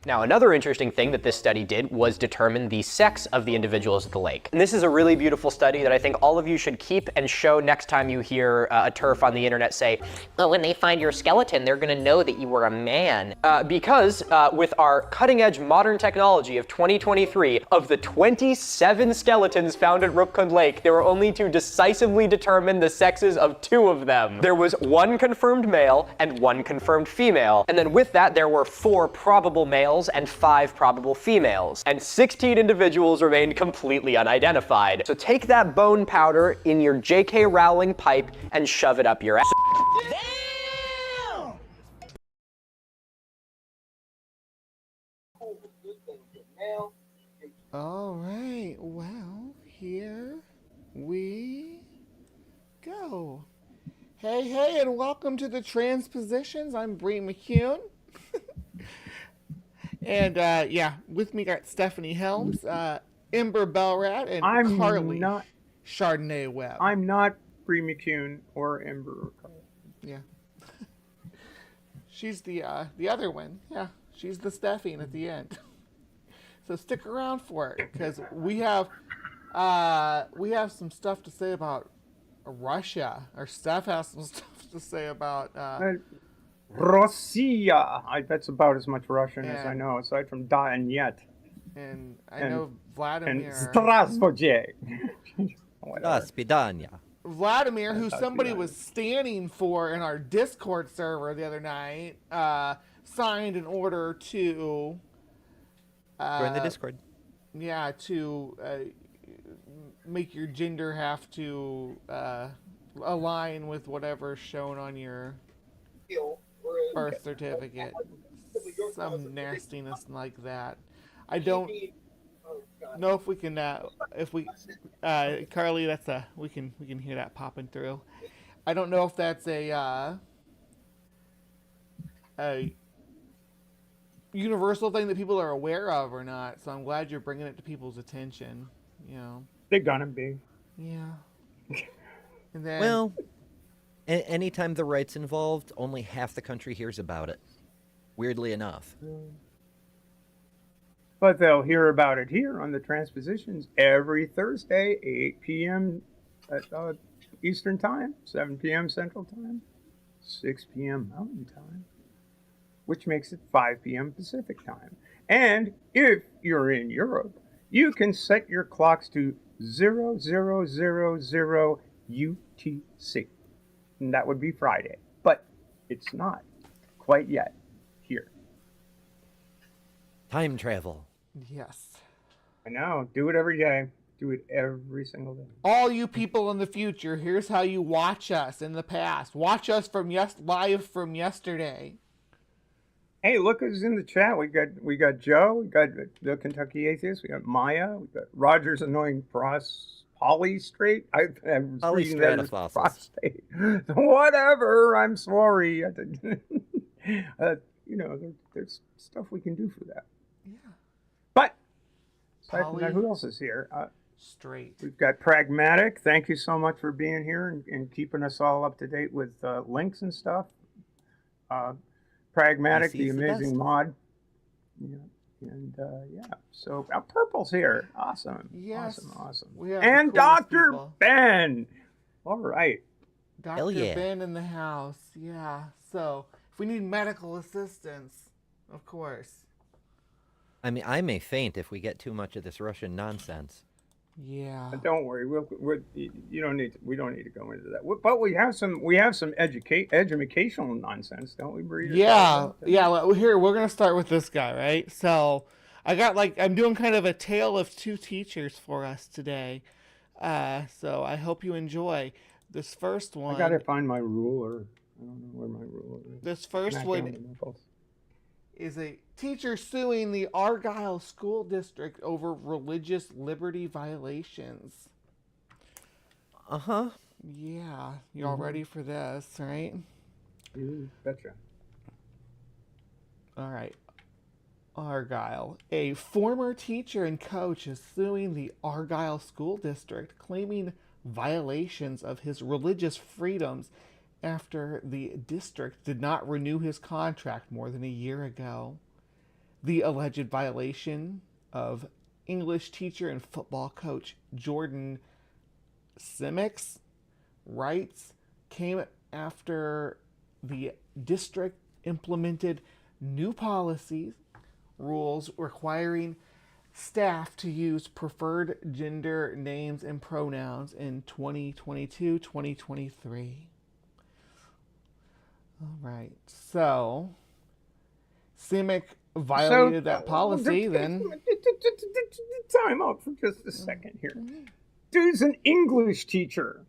Now, another interesting thing that this study did was determine the sex of the individuals at the lake. And this is a really beautiful study that I think all of you should keep and show next time you hear a TERF on the internet say, oh, when they find your skeleton, they're gonna know that you were a man. Because with our cutting edge modern technology of 2023, of the 27 skeletons found at Rookund Lake, there were only to decisively determine the sexes of 2 of them. There was 1 confirmed male and 1 confirmed female. And then with that, there were 4 probable males and 5 probable females, and 16 individuals remained completely unidentified. So take that bone powder in your J.K. Rowling pipe and shove it up your ass. Damn! All right, well, here we go. Hey, and welcome to the TransPositions. I'm Bree McCune. And yeah, with me got Stephanie Helms, Ember Bellrat, and Carly Chardonnay Webb. I'm not Bree McCune or Ember or Carly. Yeah. She's the other one. Yeah, she's the Stephine at the end. So stick around for it, because we have some stuff to say about Russia. Our Steph has some stuff to say about Russia. That's about as much Russian as I know, aside from da and yet. And I know Vladimir. And Strasbourg. Vladimir, who somebody was standing for in our Discord server the other night, signed an order to join the Discord. Yeah, to make your gender have to align with whatever's shown on your birth certificate. Some nastiness like that. I don't know if we can Carly, that's we can hear that popping through. I don't know if that's a universal thing that people are aware of or not, so I'm glad you're bringing it to people's attention. You know, they're gonna be. Yeah. And then, well, anytime the right's involved, only half the country hears about it. Weirdly enough. But they'll hear about it here on the TransPositions every Thursday, 8 p.m. Eastern Time, 7 p.m. Central Time, 6 p.m. Mountain Time, which makes it 5 p.m. Pacific Time. And if you're in Europe, you can set your clocks to 0000 UTC. And that would be Friday. But it's not quite yet here. Time travel. Yes. I know. Do it every day. Do it every single day. All you people in the future, here's how you watch us in the past. Watch us from live from yesterday. Hey, look who's in the chat. We got Joe, we got the Kentucky Atheist, we got Maya, we got Roger's annoying polystrate. I was reading that as prostate. Whatever. I'm sorry. There's stuff we can do for that. Yeah. But aside from that, who else is here? Straight. We've got Pragmatic. Thank you so much for being here and keeping us all up to date with links and stuff. Pragmatic, the amazing mod. Yeah. And yeah, so Purple's here. Awesome. Yes. Awesome. And Dr. Ben. All right. Dr. Ben in the house. Yeah. So if we need medical assistance, of course. I mean, I may faint if we get too much of this Russian nonsense. Yeah. Don't worry. We don't need to go into that. But we have some educational nonsense, don't we, Bree? Yeah. Yeah. Well, here we're gonna start with this guy, right? So I got I'm doing kind of a tale of 2 teachers for us today. So I hope you enjoy this first one. I gotta find my ruler. I don't know where my ruler is. This first one is a teacher suing the Argyle School District over religious liberty violations. Uh-huh. Yeah. You all ready for this, right? Betcha. All right. Argyle. A former teacher and coach is suing the Argyle School District, claiming violations of his religious freedoms after the district did not renew his contract more than a year ago. The alleged violation of English teacher and football coach Jordan Simick's rights came after the district implemented new policies, rules requiring staff to use preferred gender names and pronouns in 2022-2023. All right, so Simick violated that policy, then. Time out for just a second here. Dude's an English teacher,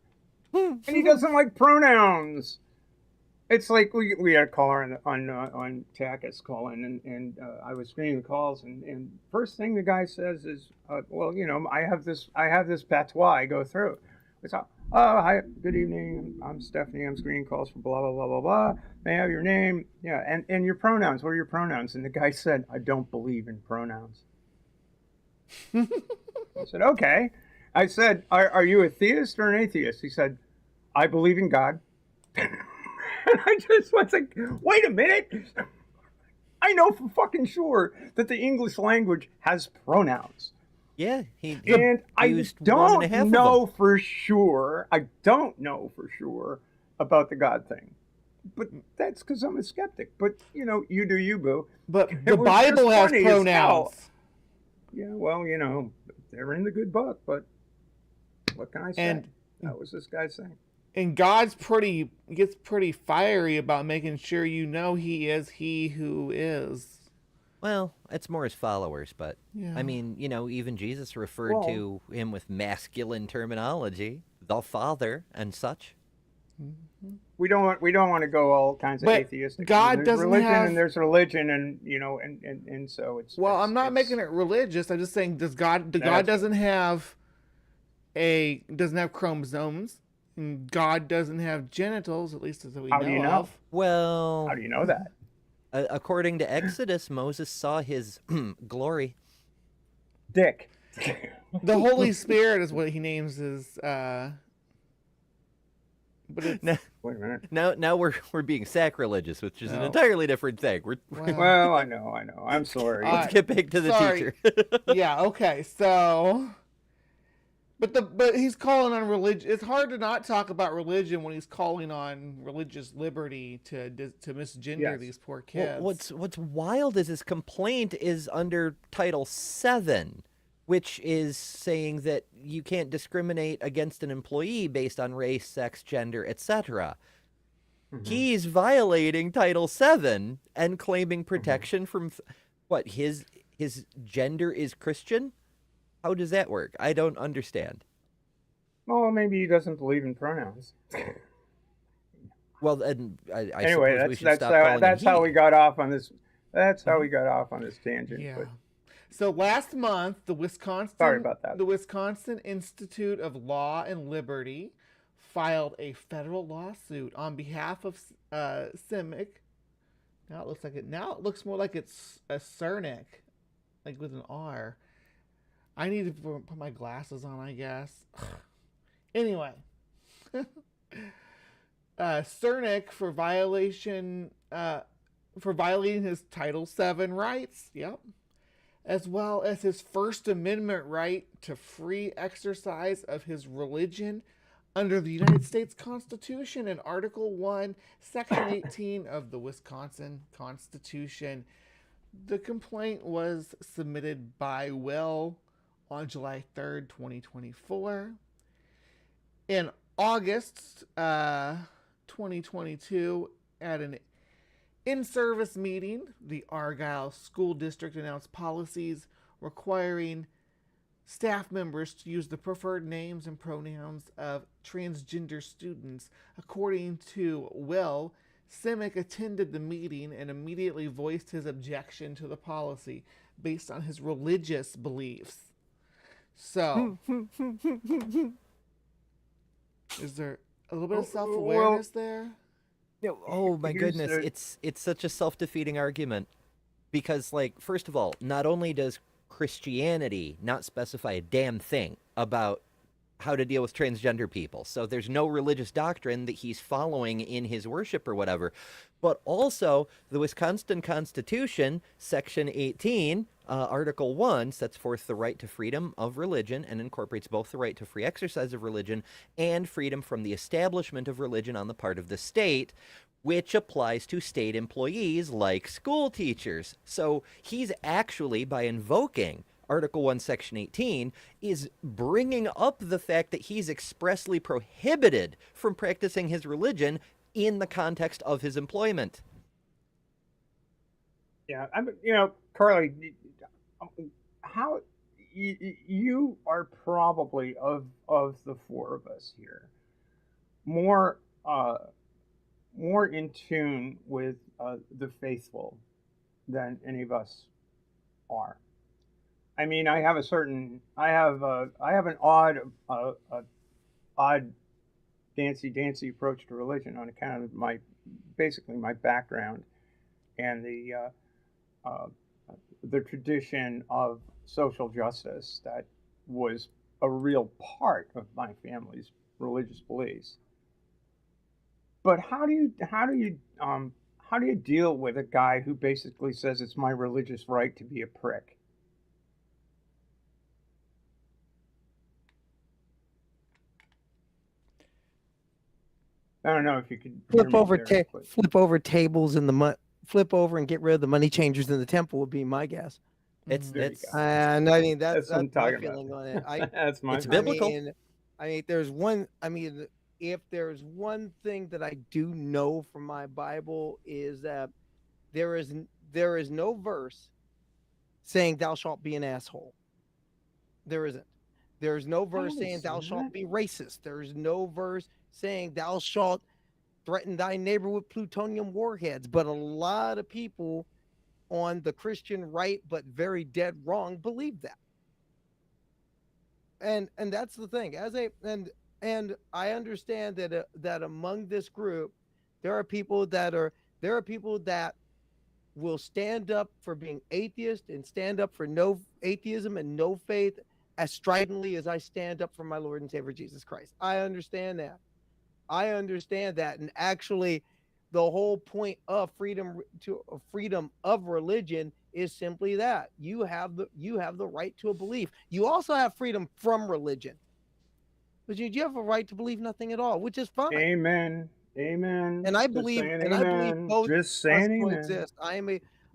and he doesn't like pronouns. It's like we had a caller on Takis calling, and I was screening the calls, and first thing the guy says is, well, I have this patois I go through. It's oh, hi, good evening. I'm Stephanie. I'm screening calls for blah blah blah blah blah. May I have your name? Yeah, and your pronouns. What are your pronouns? And the guy said, I don't believe in pronouns. I said, okay. I said, are you a theist or an atheist? He said, I believe in God. And I just was like, wait a minute. I know for fucking sure that the English language has pronouns. Yeah, he And I used don't 1.5 of know them. for sure. I don't know for sure about the God thing. But that's because I'm a skeptic. But, you do you, boo. But It the was Bible just has funny as hell. pronouns. Yeah, well, they're in the good book, but what can I say? And- that was this guy's thing. And gets pretty fiery about making sure you know he is he who is. Well, it's more his followers, but Yeah. I mean, even Jesus referred Well- to him with masculine terminology, the Father and such. We don't want to go all kinds of But atheistic. God there's doesn't religion have- and there's religion, and and so it's. Well, it's, I'm not it's, making it religious. I'm just saying, God That's- doesn't have chromosomes, and God doesn't have genitals, at least as we How know do you know? of. Well, How do you know that? according to Exodus, Moses saw his glory. Dick. The Holy Spirit is what he names his. But it's, Now, Wait a minute. now we're being sacrilegious, which is an No. entirely different thing. Well, I know. I'm sorry. Let's get back to the sorry. teacher. Yeah. Okay. So, but he's calling on religion. It's hard to not talk about religion when he's calling on religious liberty to misgender Yes. these poor Well, kids. what's wild is his complaint is under Title VII, which is saying that you can't discriminate against an employee based on race, sex, gender, etc. He's violating Title VII and claiming protection from what his gender is Christian. How does that work? I don't understand. Well, maybe he doesn't believe in pronouns. Well, then I Anyway, suppose we should stop calling that's him how he. we got off on this. That's how we got off on this tangent. Yeah. But So last month, the Sorry about that. Wisconsin Institute of Law and Liberty filed a federal lawsuit on behalf of Simick. Now it looks more like it's a Cernick, like with an R. I need to put my glasses on, I guess. Anyway, Cernick for violating his Title VII rights. Yep. As well as his First Amendment right to free exercise of his religion under the United States Constitution and Article 1, Section 18 of the Wisconsin Constitution. The complaint was submitted by Will on July 3rd, 2024. In August 2022, at an in-service meeting, the Argyle School District announced policies requiring staff members to use the preferred names and pronouns of transgender students. According to Will, Simick attended the meeting and immediately voiced his objection to the policy based on his religious beliefs. So, is there a little bit of self-awareness there? Oh my Here's goodness, it's such a self-defeating argument because, like, first of all, not only does Christianity not specify a damn thing about how to deal with transgender people. So there's no religious doctrine that he's following in his worship or whatever. But also, the Wisconsin Constitution, Section 18, Article 1, sets forth the right to freedom of religion and incorporates both the right to free exercise of religion and freedom from the establishment of religion on the part of the state, which applies to state employees like school teachers. So he's actually, by invoking Article 1, Section 18, is bringing up the fact that he's expressly prohibited from practicing his religion in the context of his employment. Yeah, Carly, how you are probably of the four of us here more in tune with the faithful than any of us are. I mean, I have an odd dancy approach to religion on account of my background and the tradition of social justice that was a real part of my family's religious beliefs. But how do you deal with a guy who basically says it's my religious right to be a prick? I don't know if you could flip over tables in the flip over and get rid of the money changers in the temple would be my guess. And I mean that's my feeling on it. That's my it's biblical. If there's one thing that I do know from my Bible is that there is no verse saying thou shalt be an asshole. There isn't. There's no verse saying thou shalt be racist. There's no verse saying thou shalt threaten thy neighbor with plutonium warheads. But a lot of people on the Christian right, but very dead wrong, believe that. And that's the thing. And I understand that among this group, there are people that will stand up for being atheist and stand up for no atheism and no faith as stridently as I stand up for my Lord and Savior Jesus Christ. I understand that. And actually, the whole point of freedom of religion is simply that you have the right to a belief. You also have freedom from religion, but you have a right to believe nothing at all, which is fine. Amen. And I believe both just saying coexist.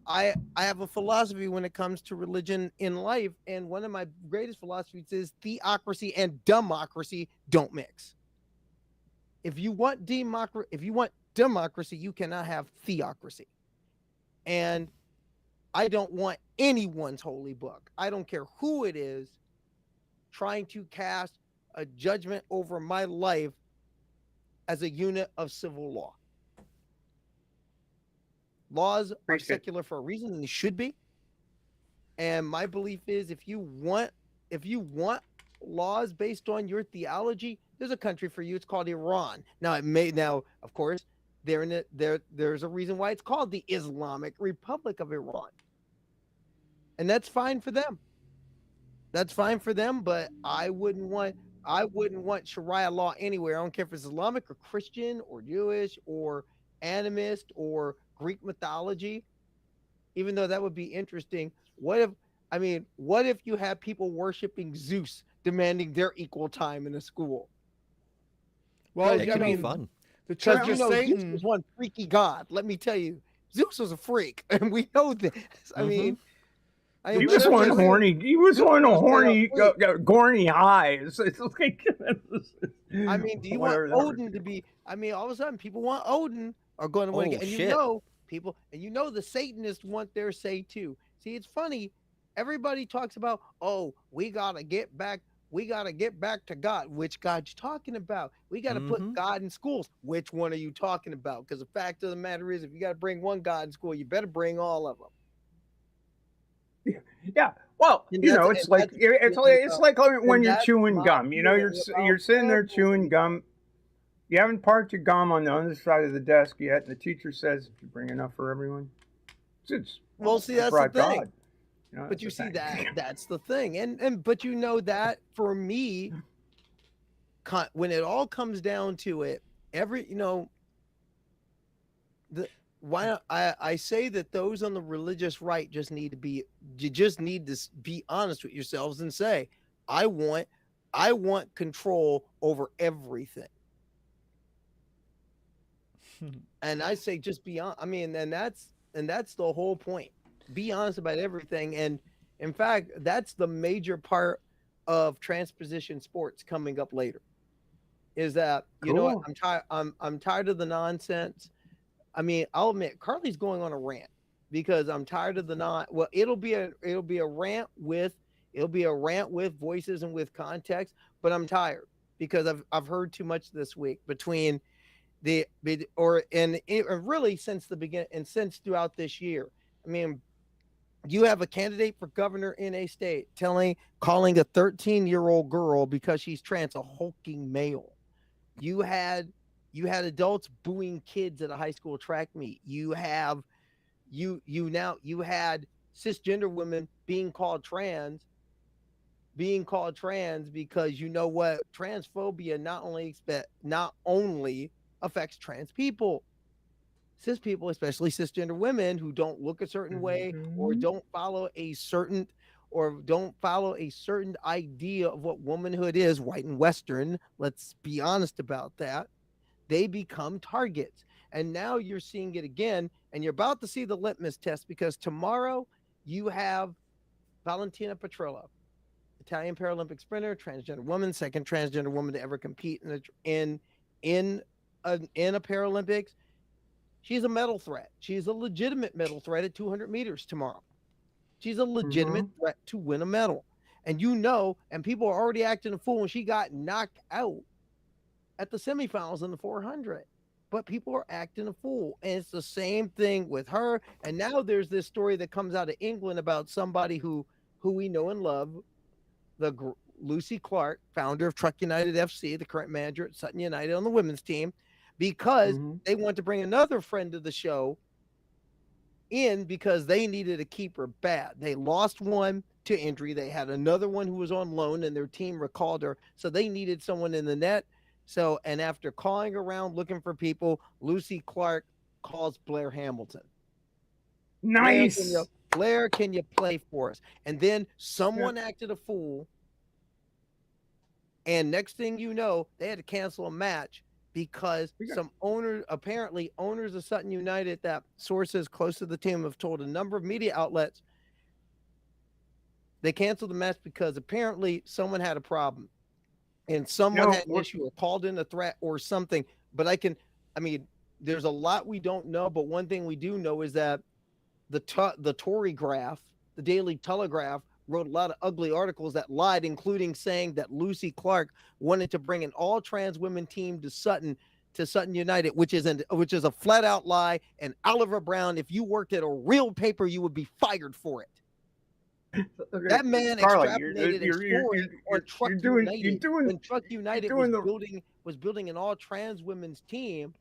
I have a philosophy when it comes to religion in life, and one of my greatest philosophies is theocracy and democracy don't mix. If you want democracy, you cannot have theocracy. And I don't want anyone's holy book, I don't care who it is, trying to cast a judgment over my life as a unit of civil law. Laws are secular for a reason, and they should be. And my belief is, if you want laws based on your theology, there's a country for you. It's called Iran. Now, of course, there's a reason why it's called the Islamic Republic of Iran, and that's fine for them. But I wouldn't want Sharia law anywhere. I don't care if it's Islamic or Christian or Jewish or animist or Greek mythology, even though that would be interesting. What if you have people worshiping Zeus demanding their equal time in a school? Well, that could be fun. Because Zeus was one freaky god. Let me tell you, Zeus was a freak, and we know this. He was one horny. He was one horny, gorny eyes. It's like. Do you want Odin to be? All of a sudden, people want Odin are going to want to get, and the Satanists want their say too. See, it's funny. Everybody talks about, we gotta get back to God. Which God you talking about? We gotta put God in schools. Which one are you talking about? Because the fact of the matter is, if you gotta bring one God in school, you better bring all of them. Yeah. Well, it's like when you're chewing gum. You're sitting there chewing gum. You haven't parked your gum on the other side of the desk yet, and the teacher says, "Did you bring enough for everyone?" That's the thing. But you see that's the thing, and but that for me, when it all comes down to it, I say that those on the religious right just need to be honest with yourselves and say, I want control over everything. And I say just be honest. I mean, and that's the whole point. Be honest about everything. And in fact, that's the major part of transposition sports coming up later. Is that Cool. I'm tired of the nonsense. I mean, I'll admit Carly's going on a rant because I'm tired of the well, it'll be a rant with voices and with context, but I'm tired because I've heard too much this week between really since the beginning and since throughout this year. I mean, you have a candidate for governor in a state calling a 13-year-old girl because she's trans a hulking male. You had adults booing kids at a high school track meet. You had cisgender women being called trans because you know what? Transphobia not only affects trans people, cis people, especially cisgender women who don't look a certain way or don't follow a certain idea of what womanhood is, white and Western. Let's be honest about that. They become targets. And now you're seeing it again, and you're about to see the litmus test because tomorrow you have Valentina Petrillo, Italian Paralympic sprinter, transgender woman, second transgender woman to ever compete in a Paralympics. She's a medal threat. She's a legitimate medal threat at 200 meters tomorrow. She's a legitimate threat to win a medal. And and people are already acting a fool when she got knocked out at the semifinals in the 400. But people are acting a fool. And it's the same thing with her. And now there's this story that comes out of England about somebody who we know and love, Lucy Clark, founder of Truck United FC, the current manager at Sutton United on the women's team, because they want to bring another friend to the show in because they needed a keeper bad. They lost one to injury. They had another one who was on loan and their team recalled her. So they needed someone in the net. So, and after calling around looking for people, Lucy Clark calls Blair Hamilton. Nice. Blair, can you play for us? And then someone acted a fool. And next thing you know, they had to cancel a match because some owners of Sutton United, that sources close to the team have told a number of media outlets, they canceled the match because apparently someone had a problem and someone had an issue or called in a threat or something. But there's a lot we don't know, but one thing we do know is that the Tory Graph, the Daily Telegraph, wrote a lot of ugly articles that lied, including saying that Lucy Clark wanted to bring an all trans women team to Sutton United, which is a flat out lie. And Oliver Brown, if you worked at a real paper, you would be fired for it. Okay. That man extrapolated a story on Truck United when Truck United was building an all trans women's team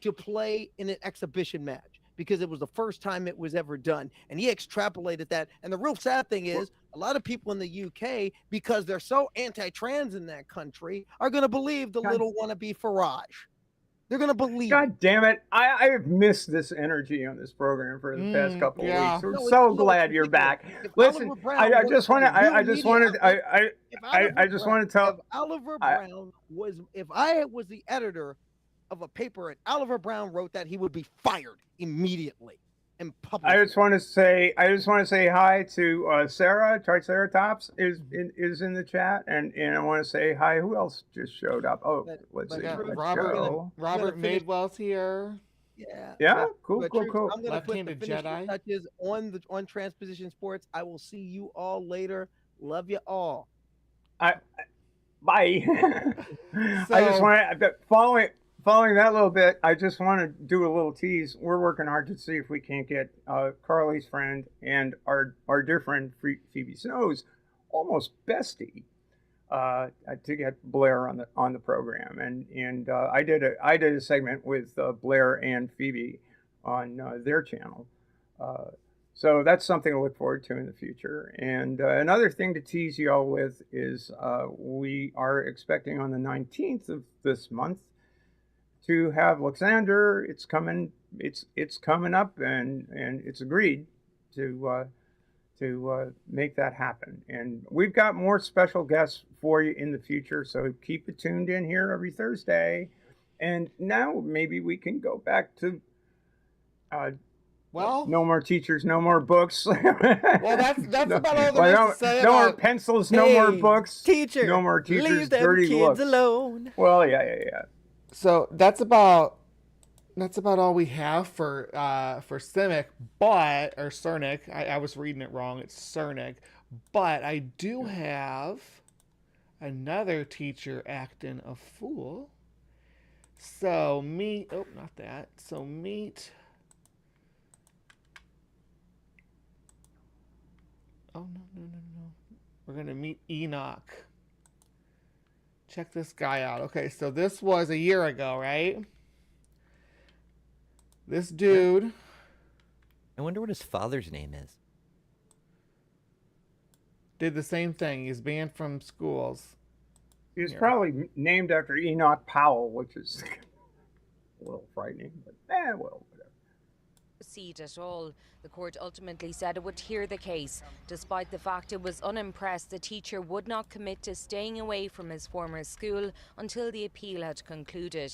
to play in an exhibition match, because it was the first time it was ever done. And he extrapolated that. And the real sad thing is a lot of people in the UK, because they're so anti-trans in that country, are going to believe the little wannabe Farage. They're going to believe. God damn it. I have missed this energy on this program for the past couple of weeks. We're so glad you're back. Listen, I just want to tell. If I was the editor of a paper and Oliver Brown wrote that, he would be fired immediately in public. I just want to say hi to Sarah. Triceratops is in the chat, and I want to say hi. Who else just showed up? Oh, let's see. Robert Madewell's here. Yeah. Cool. I'm going to put the finishing touches on Transposition Sports. I will see you all later. Love you all. Bye. I just want to Following that little bit, I just want to do a little tease. We're working hard to see if we can't get Carly's friend and our dear friend Phoebe Snow's almost bestie to get Blair on the program. And I did a segment with Blair and Phoebe on their channel. So that's something to look forward to in the future. And another thing to tease you all with is we are expecting on the 19th of this month to have Alexander. It's coming. It's coming up, and it's agreed to make that happen. And we've got more special guests for you in the future. So keep it tuned in here every Thursday. And now maybe we can go back to. Well, no more teachers, no more books. well, that's about all there is to say no more about. pencils, no more books. Teacher, no more teachers. leave them dirty kids looks. alone. Well, yeah. So that's about all we have for Cernic, or Cernic. I was reading it wrong. It's Cernic, but I do have another teacher acting a fool. So meet. Oh, not that. So meet. Oh, no. We're going to meet Enoch. Check this guy out. Okay, so this was a year ago, right? This dude. I wonder what his father's name is. Did the same thing. He's banned from schools. He was probably named after Enoch Powell, which is a little frightening, but well, whatever. Proceed at all. The court ultimately said it would hear the case, despite the fact it was unimpressed the teacher would not commit to staying away from his former school until the appeal had concluded.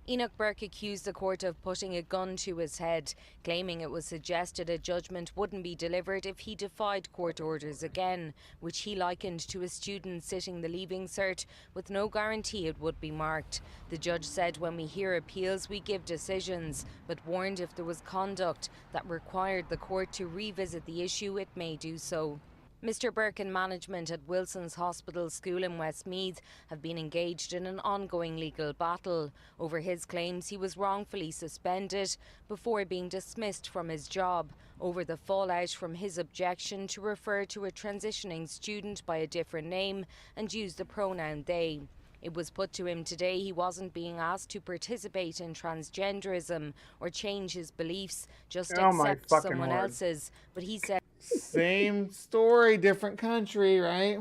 Enoch Burke accused the court of putting a gun to his head, claiming it was suggested a judgment wouldn't be delivered if he defied court orders again, which he likened to a student sitting the leaving cert with no guarantee it would be marked. The judge said, when we hear appeals we give decisions, but warned if there was conduct that required the court to revisit the issue it may do so. Mr. Burke and management at Wilson's Hospital School in Westmeath have been engaged in an ongoing legal battle over his claims he was wrongfully suspended before being dismissed from his job over the fallout from his objection to refer to a transitioning student by a different name and use the pronoun they. It was put to him today he wasn't being asked to participate in transgenderism or change his beliefs, just accept someone else's, but he said... Same story, different country, right?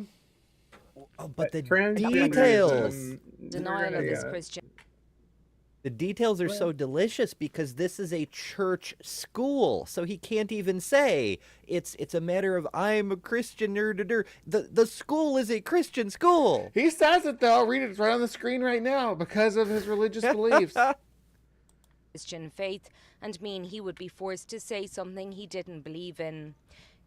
Oh, but the details. Denial of his Christian. The details are so delicious because this is a church school, so he can't even say it's a matter of I'm a Christian. The school is a Christian school. He says it though. I'll read it. It's right on the screen right now because of his religious beliefs. Christian faith and mean he would be forced to say something he didn't believe in.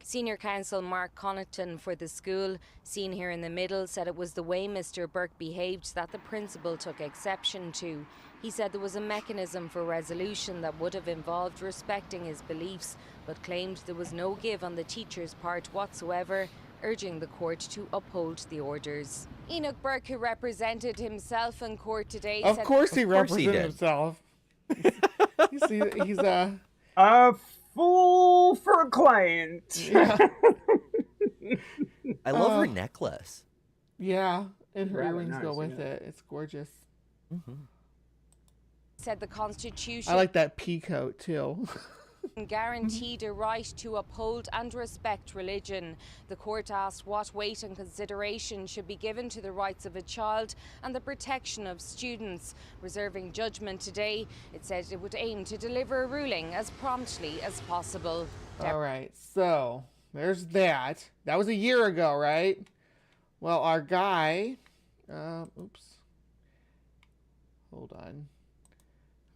Senior counsel Mark Connaughton for the school, seen here in the middle, said it was the way Mr. Burke behaved that the principal took exception to. He said there was a mechanism for resolution that would have involved respecting his beliefs, but claimed there was no give on the teacher's part whatsoever, urging the court to uphold the orders. Enoch Burke, who represented himself in court today, of said... course he represented himself. He's a fool for a client. Yeah. I love her necklace. Yeah, and her Rather earrings nice, go with yeah. it. It's gorgeous. said the Constitution... I like that pea coat, too. guaranteed a right to uphold and respect religion. The court asked what weight and consideration should be given to the rights of a child and the protection of students. Reserving judgment today, it said it would aim to deliver a ruling as promptly as possible. All right, so there's that. That was a year ago, right? Well, our guy... oops. Hold on.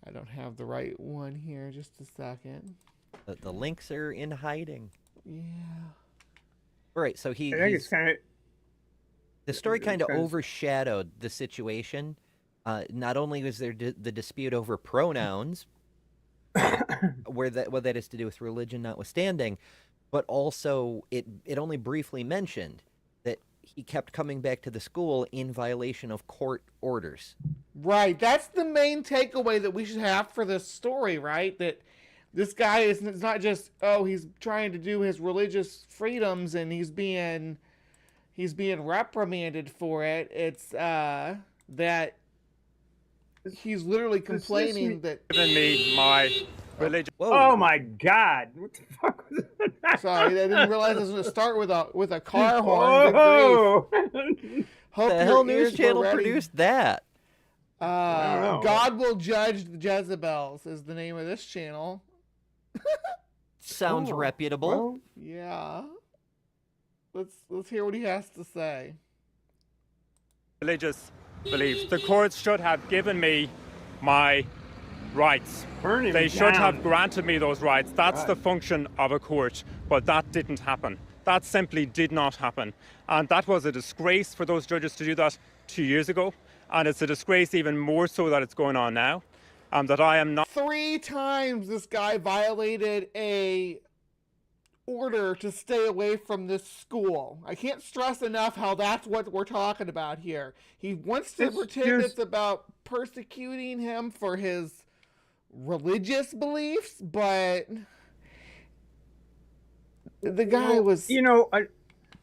I don't have the right one here. Just a second. The links are in hiding. Yeah. All right, so I think it's kind of... The story kind of overshadowed the situation. Not only was there the dispute over pronouns, where that is to do with religion notwithstanding, but also it only briefly mentioned that he kept coming back to the school in violation of court orders. Right. That's the main takeaway that we should have for this story, right? That this guy is not just, he's trying to do his religious freedoms and he's being reprimanded for it. It's that he's literally complaining that... Given me my religious. Whoa. Oh my God! What the fuck was that? Sorry, I didn't realize I was going to start with a car horn. Good grief. Hope The your hell news ears were channel ready. produced that? I don't know. God Will Judge the Jezebels is the name of this channel. Sounds Oh, reputable. well, Yeah. Let's hear what he has to say. Religious beliefs. The courts should have given me my rights. turn him They should down. have granted me those rights. That's the Right. function of a court, but that didn't happen. That simply did not happen. And that was a disgrace for those judges to do that 2 years ago. And it's a disgrace even more so that it's going on now. That I am not 3 times this guy violated a order to stay away from this school. I can't stress enough how that's what we're talking about here. He wants to It's pretend just- it's about persecuting him for his religious beliefs, but the guy was... You know,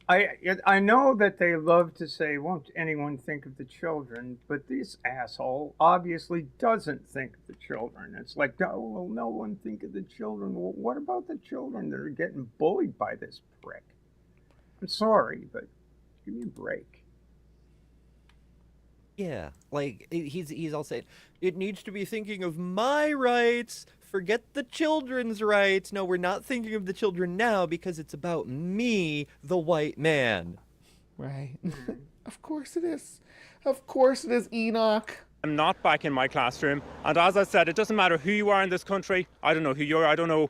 I know that they love to say, "Won't anyone think of the children?" But this asshole obviously doesn't think of the children. It's like, "Oh, well, no one think of the children." Well, what about the children that are getting bullied by this prick? I'm sorry, but give me a break. Yeah, like he's all saying it needs to be thinking of my rights. Forget the children's rights. No, we're not thinking of the children now because it's about me, the white man. Right. Of course it is. Of course it is, Enoch. I'm not back in my classroom. And as I said, it doesn't matter who you are in this country. I don't know who you are. I don't know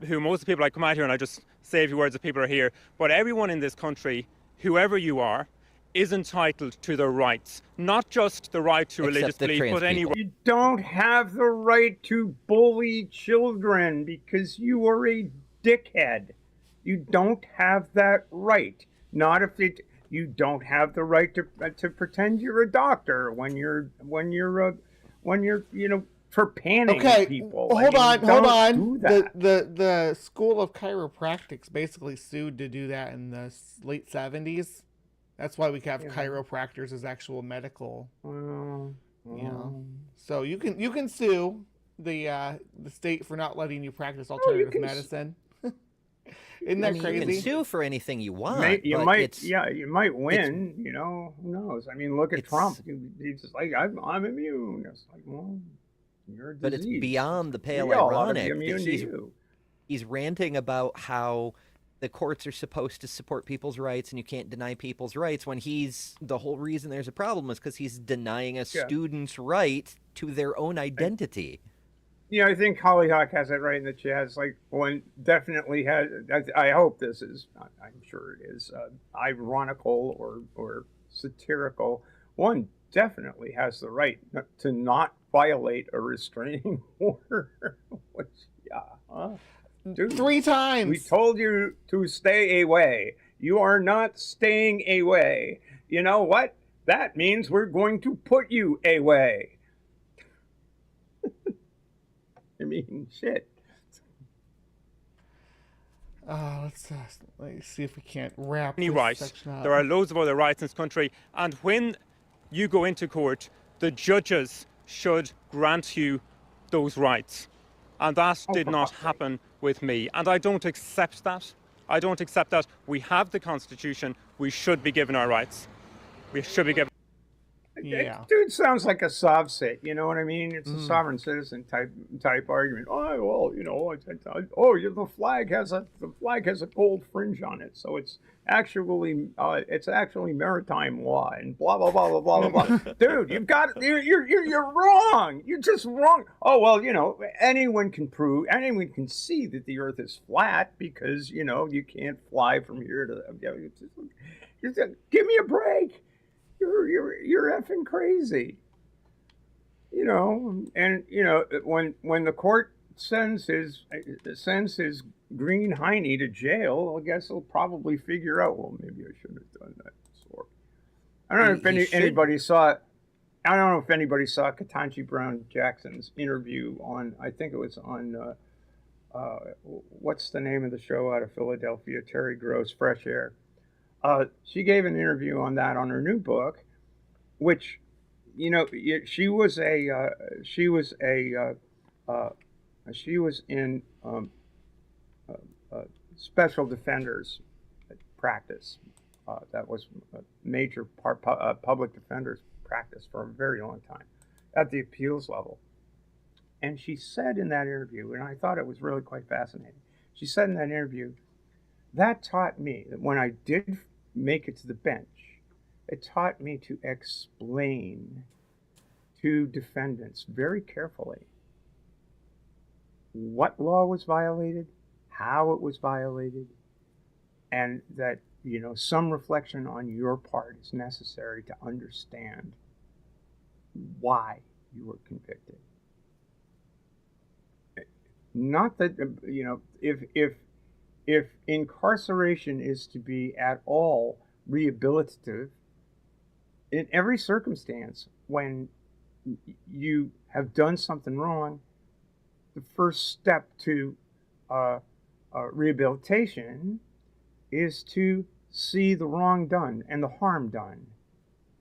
who most of the people. I come out here and I just say a few words if people are here. But everyone in this country, whoever you are, is entitled to their rights. Not just the right to Except religious the belief, trans but any people. You don't have the right to bully children because you are a dickhead. You don't have that right. Not if it. You don't have the right to pretend you're a doctor when you're for panning Okay, people. hold I mean, on. don't do that. The School of Chiropractics basically sued to do that in the late 70s. That's why we have chiropractors as actual medical, Well, you know. So you can sue the state for not letting you practice alternative can medicine. Isn't that You crazy? can sue for anything you want. you but might, it's, you might win. You know, who knows? I mean, look at It's- Trump. He's just like, I'm immune. It's like, well, you're a But it's disease. beyond the pale We all ought to be ironic immune that to you. he's ranting about how the courts are supposed to support people's rights and you can't deny people's rights when the whole reason there's a problem is because he's denying a student's right to their own identity. Yeah, I think Hollyhock has it right in the chat. It's like one definitely has. I hope this is. I'm sure it is ironical or satirical. One definitely has the right to not violate a restraining order. Which, dude, 3 times. we told you to stay away. You are not staying away. You know what? That means we're going to put you away. I mean, shit. Let's see if we can't wrap any this right. section up. There are loads of other rights in this country. And when you go into court, the judges should grant you those rights. And that did not happen with me. And I don't accept that. I don't accept that. We have the Constitution. We should be given our rights. We should be given. Yeah. Dude sounds like a sovcit, you know what I mean? It's a sovereign citizen type argument. Oh well, you know, the flag has a gold fringe on it, so it's actually maritime law and blah blah blah blah blah blah. Dude, you're wrong. You're just wrong. Oh well, you know, anyone can see that the Earth is flat because you know you can't fly from here to. Give me a break. You're effing crazy. You know, and you know when the court sends his green hiney to jail, I guess he'll probably figure out. Well, maybe I shouldn't have done that. So, I don't know if anybody saw. I don't know if anybody saw Ketanji Brown Jackson's interview on. I think it was on. What's the name of the show out of Philadelphia? Terry Gross, Fresh Air. She gave an interview on that on her new book, which, you know, she was a She was in special defenders practice. That was a major public defenders practice for a very long time at the appeals level. And she said in that interview, and I thought it was really quite fascinating, she said in that interview, that taught me that when I did make it to the bench, it taught me to explain to defendants very carefully what law was violated, how it was violated, and that, you know, some reflection on your part is necessary to understand why you were convicted. Not that, you know, if incarceration is to be at all rehabilitative, in every circumstance when you have done something wrong, the first step to rehabilitation is to see the wrong done and the harm done.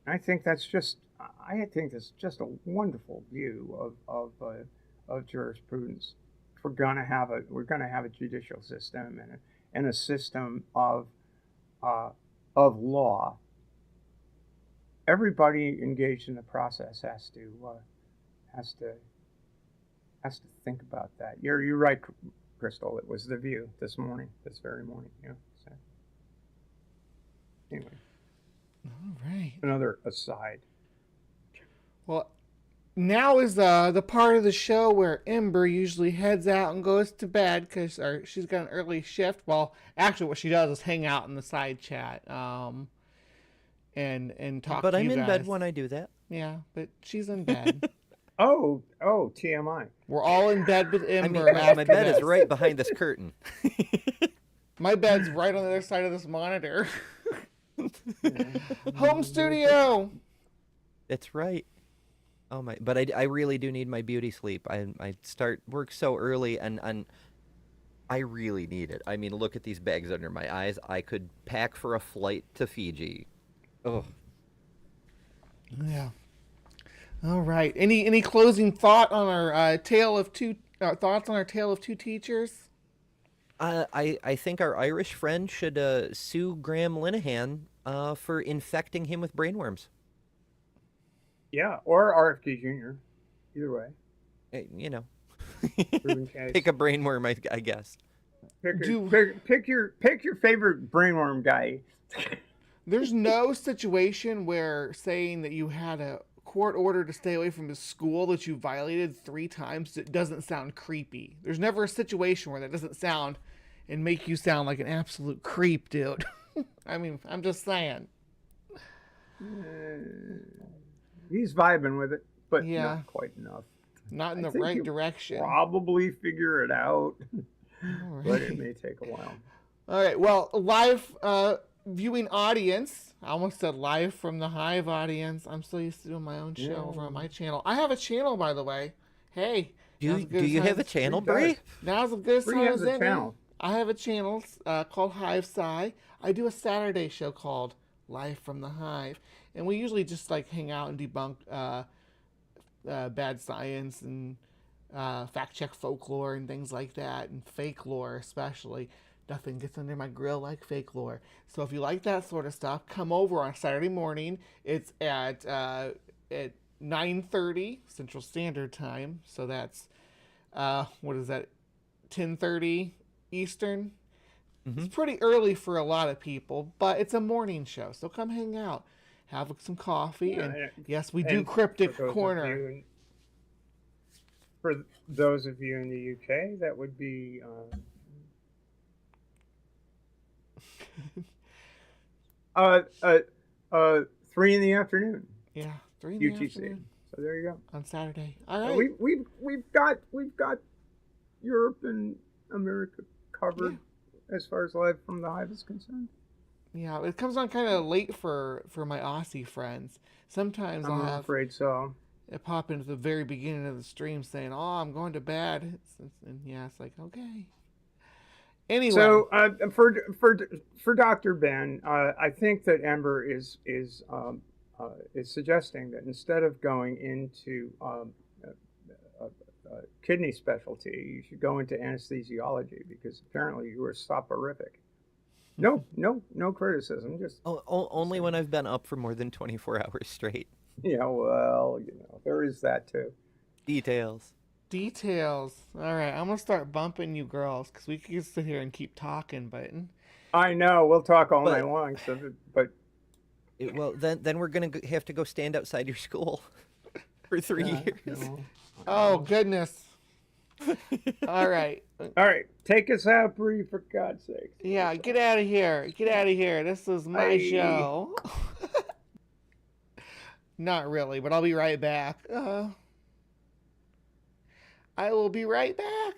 I think that's just a wonderful view of jurisprudence. We're gonna have a judicial system and a system of law. Everybody engaged in the process has to think about that. You're right, Crystal. It was the View this very morning. Yeah. So, anyway. All right. Another aside. Well, now is the part of the show where Ember usually heads out and goes to bed because she's got an early shift. Well, actually, what she does is hang out in the side chat, and talk. But to I'm you in guys. bed when I do that. Yeah, but she's in bed. Oh, TMI. We're all in bed with Ember. I mean, my after bed this. is right behind this curtain. My bed's right on the other side of this monitor. Home studio. That's right. Oh my! But I really do need my beauty sleep. I start work so early, and I really need it. I mean, look at these bags under my eyes. I could pack for a flight to Fiji. Oh. Yeah. All right. Any closing thought on our tale of two thoughts on our tale of two teachers? I think our Irish friend should sue Graham Linehan for infecting him with brainworms. Yeah, or RFK Jr. Either way. You know, Proven case. pick a brainworm, I guess. Pick your favorite brainworm guy. There's no situation where saying that you had a court order to stay away from the school that you violated 3 times, it doesn't sound creepy. There's never a situation where that doesn't sound and make you sound like an absolute creep, dude. I mean, I'm just saying. He's vibing with it, but Yeah. not quite enough. Not in I the think right he'll direction. Probably figure it out, All but it right. may take a while. All right. Well, live viewing audience. I almost said live from the Hive audience. I'm so used to doing my own show over on my channel. I have a channel, by the way. Hey. Do now's as good you as have a time- channel, Bree Bree? does. Now's as good as Bree time has as a any. channel. I have a channel called Hive Sci. I do a Saturday show called Live from the Hive, and we usually just like hang out and debunk bad science and fact check folklore and things like that, and fake lore especially. Nothing gets under my grill like fake lore. So if you like that sort of stuff, come over on Saturday morning. It's at 9:30 Central Standard Time. So that's what is that? 10:30 Eastern. It's pretty early for a lot of people, but it's a morning show, so come hang out, have some coffee, and yes, we do Cryptic Corner. For those of you in the UK, that would be 3 in the afternoon. Yeah, 3 in the UTC. afternoon So there you go. on Saturday. All right. We've got Europe and America covered as far as Live from the Hive is concerned. Yeah, it comes on kind of late for my Aussie friends. Sometimes I'm I'll afraid so. it pop into the very beginning of the stream saying, "Oh, I'm going to bed," and yeah, it's like okay. Anyway, So for Dr. Ben, I think that Ember is suggesting that instead of going into kidney specialty, you should go into anesthesiology because apparently you are soporific. No criticism. Just Only when I've been up for more than 24 hours straight. yeah, well, there is that too. Details. All right, I'm gonna start bumping you girls because we can sit here and keep talking, but I know we'll talk all night long. But well, then we're gonna have to go stand outside your school for 3 years. No. Oh goodness. All right. Take us out, Bree, for God's sake. Yeah, get out of here. This is my show. Not really, but I'll be right back. I will be right back.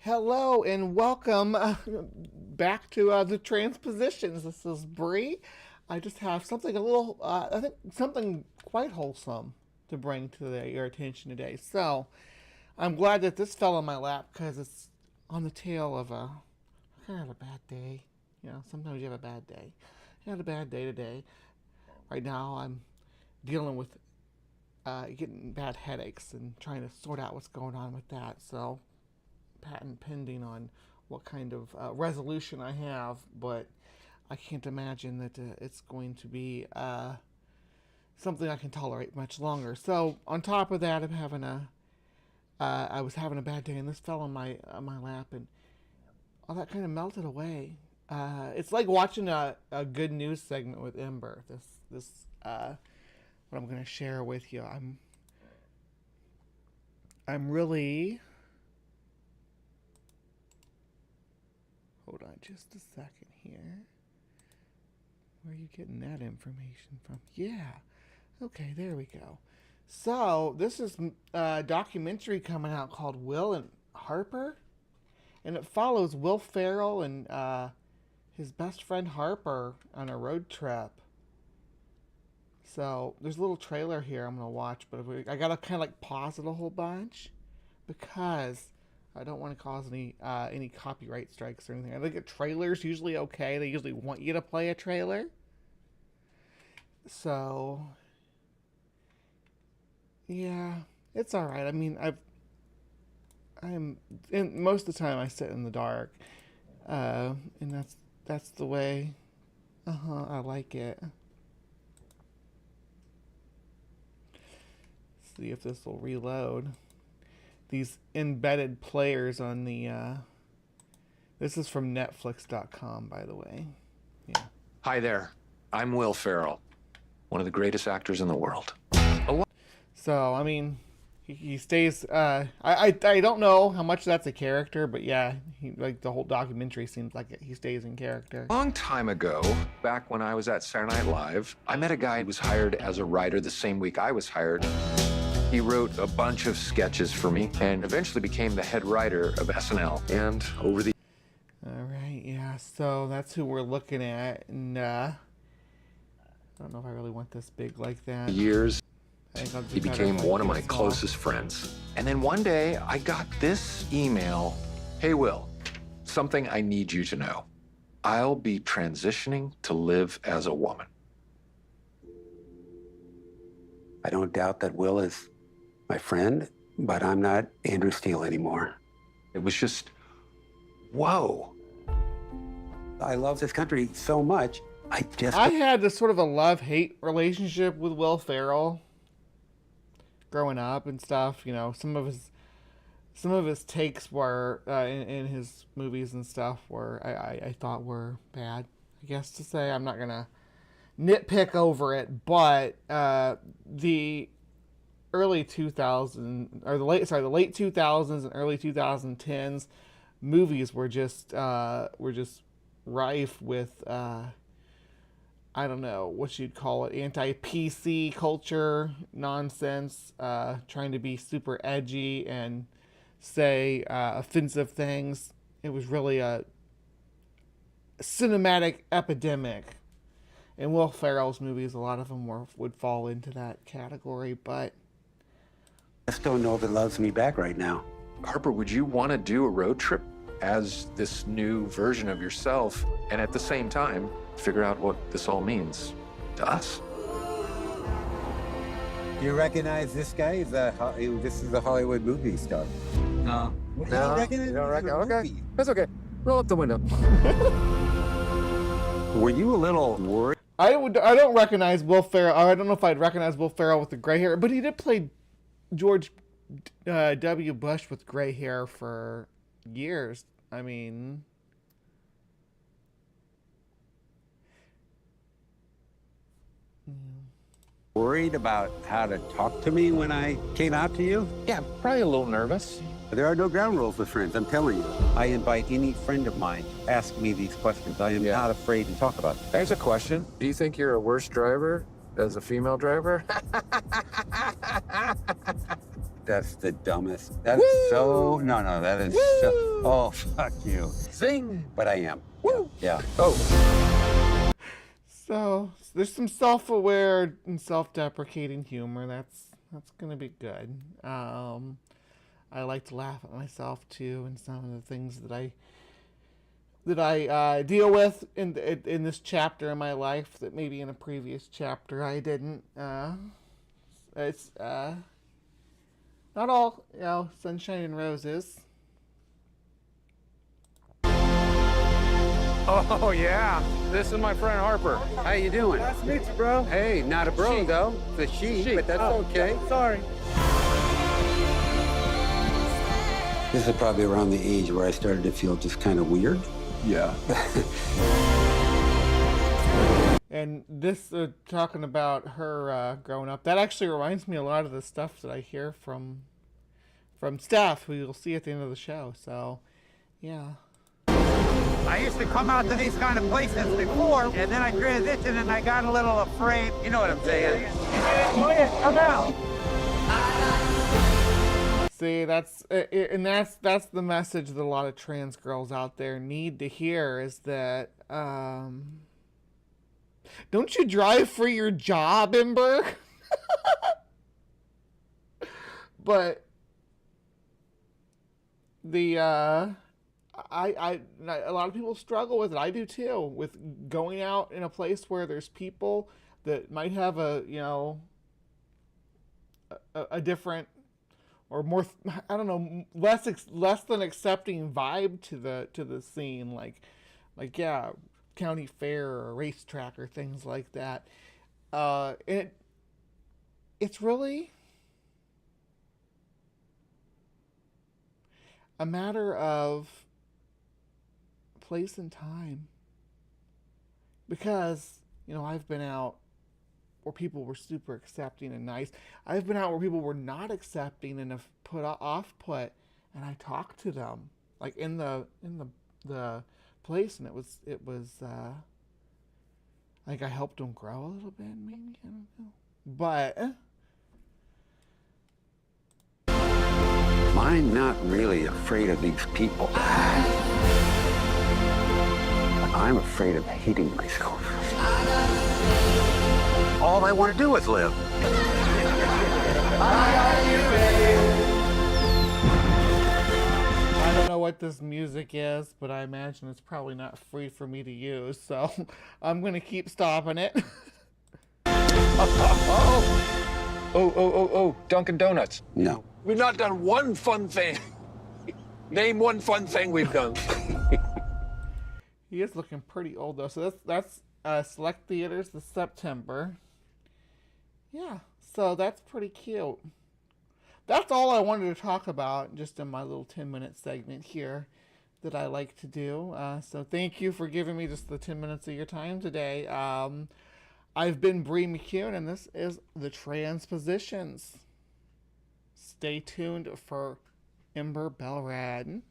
Hello and welcome back to the TransPositions. This is Bree. I just have something I think something quite wholesome to bring to your attention today. So I'm glad that this fell on my lap because it's on the tail of a kind of a bad day. Sometimes you have a bad day. I had a bad day today. Right now I'm dealing with getting bad headaches and trying to sort out what's going on with that. So patent pending on what kind of resolution I have, but I can't imagine that it's going to be something I can tolerate much longer. So on top of that, I was having a bad day, and this fell on my lap, and all that kind of melted away. It's like watching a good news segment with Ember. This what I'm going to share with you. I'm really. Hold on just a second here. Where are you getting that information from? Yeah. Okay, there we go. So, this is a documentary coming out called Will and Harper. And it follows Will Ferrell and his best friend Harper on a road trip. So, there's a little trailer here I'm going to watch. But I got to kind of like pause it a whole bunch. Because I don't want to cause any copyright strikes or anything. I think a trailer's usually okay. They usually want you to play a trailer. So, yeah, it's all right. I mean, most of the time I sit in the dark, and that's the way. I like it. See if this will reload. These embedded players on the this is from Netflix.com, by the way. Yeah. Hi there. I'm Will Ferrell, one of the greatest actors in the world. So, I mean, he stays I don't know how much that's a character, but yeah, like the whole documentary seems like he stays in character. A long time ago, back when I was at Saturday Night Live, I met a guy who was hired as a writer the same week I was hired. He wrote a bunch of sketches for me and eventually became the head writer of SNL. And over the... All right, yeah, so that's who we're looking at. And I don't know if I really want this big like that. years, he became one of my closest friends. And then one day, I got this email. Hey, Will, something I need you to know. I'll be transitioning to live as a woman. I don't doubt that Will is my friend, but I'm not Andrew Steele anymore. It was just, whoa. I love this country so much, I had this sort of a love-hate relationship with Will Ferrell growing up and stuff. You know, some of his takes were in his movies and stuff were I thought were bad, I guess to say. I'm not gonna nitpick over it, but the early 2000s or the late 2000s and early 2010s movies were just rife with I don't know what you'd call it, anti-PC culture nonsense, trying to be super edgy and say offensive things. It was really a cinematic epidemic. In Will Ferrell's movies, a lot of them would fall into that category, but I just don't know if it loves me back right now. Harper, would you want to do a road trip as this new version of yourself and at the same time figure out what this all means to us? You recognize this guy? This is the Hollywood movie star. No. You don't recognize Okay. That's okay. Roll up the window. Were you a little worried? I don't recognize Will Ferrell. I don't know if I'd recognize Will Ferrell with the gray hair, but he did play George W. Bush with gray hair for years. I mean, Worried about how to talk to me when I came out to you? Yeah, probably a little nervous. There are no ground rules with friends, I'm telling you. I invite any friend of mine to ask me these questions. I am not afraid to talk about them. There's a question. Do you think you're a worse driver as a female driver? That's the dumbest. That's so, no, that is so, oh, fuck you. Zing! But I am. Woo! Yeah. Oh. so there's some self-aware and self-deprecating humor. That's gonna be good. I like to laugh at myself too, and some of the things that I deal with in this chapter in my life that maybe in a previous chapter I didn't. It's not all, sunshine and roses. Oh, yeah. This is my friend Harper. How you doing? Nice to meet you, bro. Hey, not a bro, though. It's a she, but that's okay. Sorry. This is probably around the age where I started to feel just kind of weird. Yeah. And this, talking about her growing up, that actually reminds me a lot of the stuff that I hear from staff who you'll see at the end of the show. So, yeah. I used to come out to these kind of places before, and then I transitioned and I got a little afraid. You know what I'm saying? Come out. See, that's the message that a lot of trans girls out there need to hear is that, don't you drive for your job, Ember? But a lot of people struggle with it. I do too, with going out in a place where there's people that might have a different or more, I don't know, less than accepting vibe to the scene, like county fair or a racetrack or things like that. It's really a matter of place and time, because I've been out where people were super accepting and nice. I've been out where people were not accepting and have put, and I talked to them like in the place, and it was like I helped them grow a little bit, maybe, I don't know, but I'm not really afraid of these people. I'm afraid of hating myself. All I want to do is live. I I don't know what this music is, but I imagine it's probably not free for me to use, so I'm gonna keep stopping it. Oh, Dunkin' Donuts. No. We've not done one fun thing. Name one fun thing we've done. He is looking pretty old though, so that's select theaters this September. Yeah, so that's pretty cute. That's all I wanted to talk about just in my little 10-minute segment here that I like to do. So thank you for giving me just the 10 minutes of your time today. I've been Bree McCune, and this is The Transpositions. Stay tuned for Ember Belrad.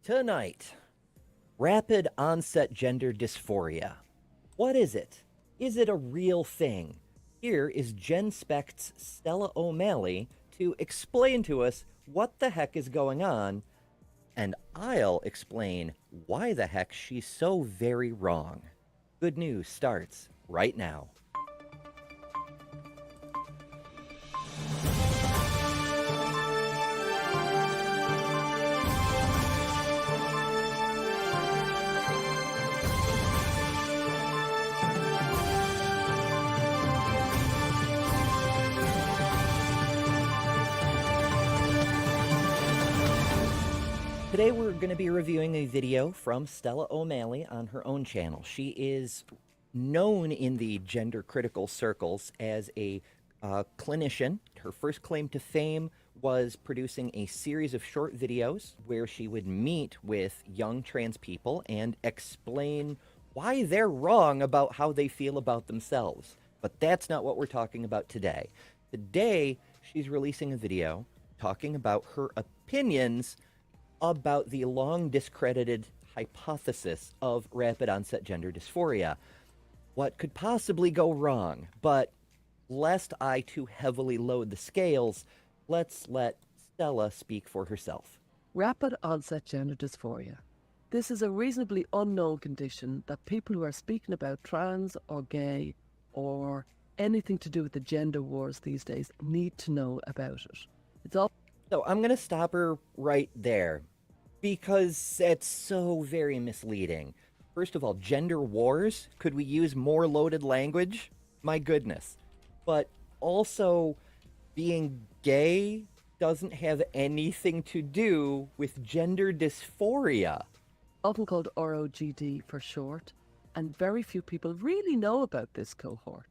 Tonight, rapid onset gender dysphoria. What is it? Is it a real thing? Here is Gen Spect's Stella O'Malley to explain to us what the heck is going on, and I'll explain why the heck she's so very wrong. Good news starts right now. Today we're going to be reviewing a video from Stella O'Malley on her own channel. She is known in the gender critical circles as a clinician. Her first claim to fame was producing a series of short videos where she would meet with young trans people and explain why they're wrong about how they feel about themselves. But that's not what we're talking about today. Today, she's releasing a video talking about her opinions about the long discredited hypothesis of rapid onset gender dysphoria. What could possibly go wrong? But lest I too heavily load the scales, let's let Stella speak for herself. Rapid onset gender dysphoria. This is a reasonably unknown condition that people who are speaking about trans or gay or anything to do with the gender wars these days need to know about it. It's all. So I'm going to stop her right there because it's so very misleading. First of all, gender wars? Could we use more loaded language? My goodness. But also, being gay doesn't have anything to do with gender dysphoria. Often called ROGD for short, and very few people really know about this cohort.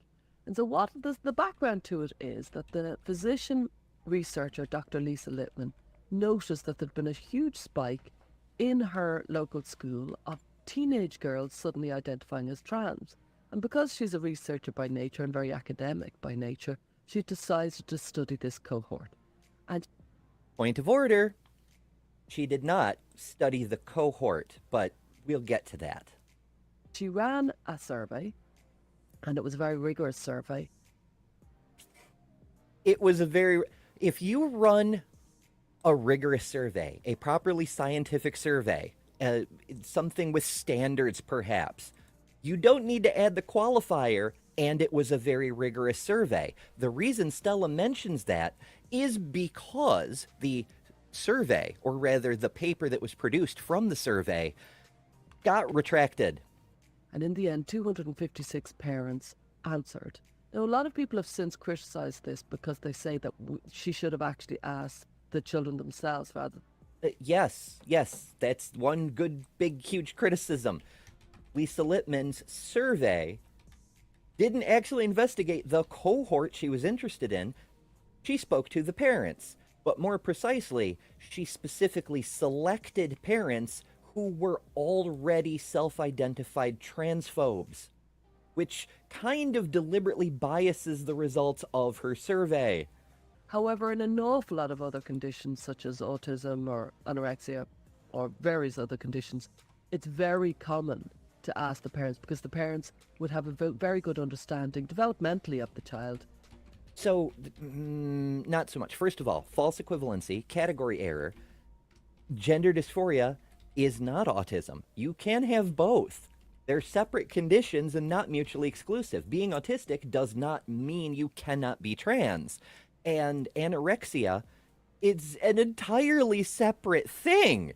And so what the background to it is that the physician researcher, Dr. Lisa Littman, noticed that there'd been a huge spike in her local school of teenage girls suddenly identifying as trans. And because she's a researcher by nature and very academic by nature, she decided to study this cohort. And point of order, she did not study the cohort, but we'll get to that. She ran a survey, and it was a very rigorous survey. It was a very... If you run a rigorous survey, a properly scientific survey, something with standards perhaps, you don't need to add the qualifier, and it was a very rigorous survey. The reason Stella mentions that is because the survey, or rather the paper that was produced from the survey, got retracted. And in the end, 256 parents answered. Now, a lot of people have since criticised this because they say that she should have actually asked the children themselves rather. Yes, that's one good, big, huge criticism. Lisa Littman's survey didn't actually investigate the cohort she was interested in. She spoke to the parents, but more precisely, she specifically selected parents who were already self-identified transphobes, which kind of deliberately biases the results of her survey. However, in an awful lot of other conditions, such as autism or anorexia or various other conditions, it's very common to ask the parents, because the parents would have a very good understanding developmentally of the child. So, not so much. First of all, false equivalency, category error. Gender dysphoria is not autism. You can have both. They're separate conditions and not mutually exclusive. Being autistic does not mean you cannot be trans. And anorexia is an entirely separate thing.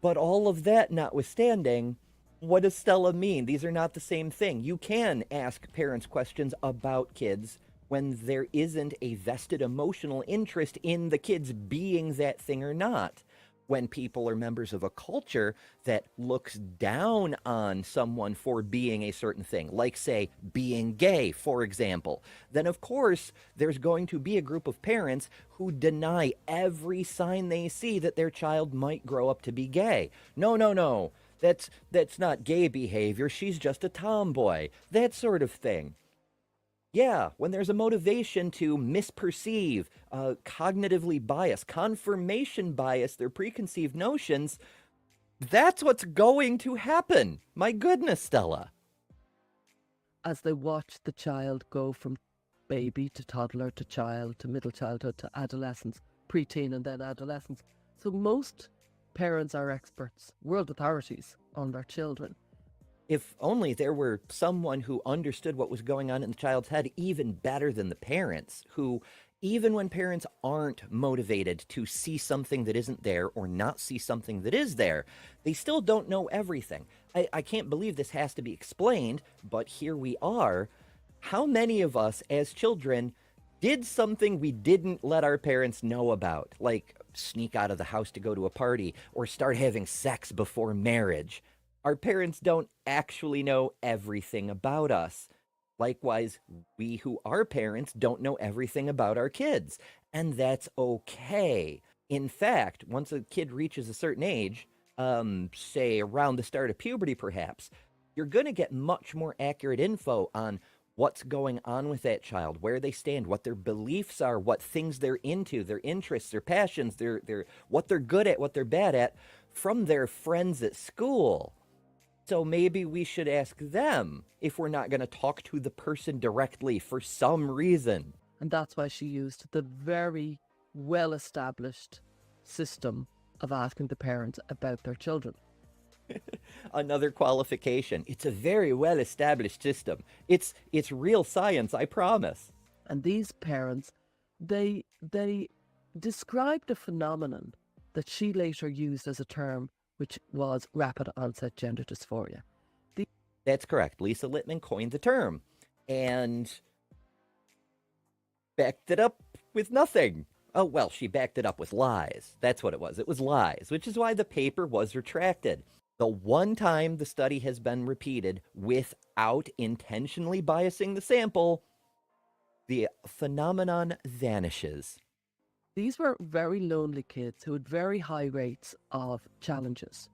But all of that notwithstanding, what does Stella mean? These are not the same thing. You can ask parents questions about kids when there isn't a vested emotional interest in the kids being that thing or not. When people are members of a culture that looks down on someone for being a certain thing, like, say, being gay, for example, then of course there's going to be a group of parents who deny every sign they see that their child might grow up to be gay. No, that's not gay behavior, she's just a tomboy, that sort of thing. Yeah, when there's a motivation to misperceive, cognitively bias, confirmation bias, their preconceived notions, that's what's going to happen. My goodness, Stella. As they watch the child go from baby to toddler to child to middle childhood to adolescence, preteen and then adolescence. So most parents are experts, world authorities on their children. If only there were someone who understood what was going on in the child's head even better than the parents, who, even when parents aren't motivated to see something that isn't there or not see something that is there, they still don't know everything. I can't believe this has to be explained, but here we are. How many of us as children did something we didn't let our parents know about, like sneak out of the house to go to a party or start having sex before marriage? Our parents don't actually know everything about us. Likewise, we who are parents don't know everything about our kids, and that's okay. In fact, once a kid reaches a certain age, say around the start of puberty perhaps, you're going to get much more accurate info on what's going on with that child, where they stand, what their beliefs are, what things they're into, their interests, their passions, what they're good at, what they're bad at, from their friends at school. So maybe we should ask them if we're not going to talk to the person directly for some reason. And that's why she used the very well-established system of asking the parents about their children. Another qualification. It's a very well-established system. It's real science, I promise. And these parents, they described a phenomenon that she later used as a term, which was rapid onset gender dysphoria. That's correct. Lisa Littman coined the term and backed it up with nothing. Oh, well, she backed it up with lies. That's what it was. It was lies, which is why the paper was retracted. The one time the study has been repeated without intentionally biasing the sample, the phenomenon vanishes. These were very lonely kids who had very high rates of challenges.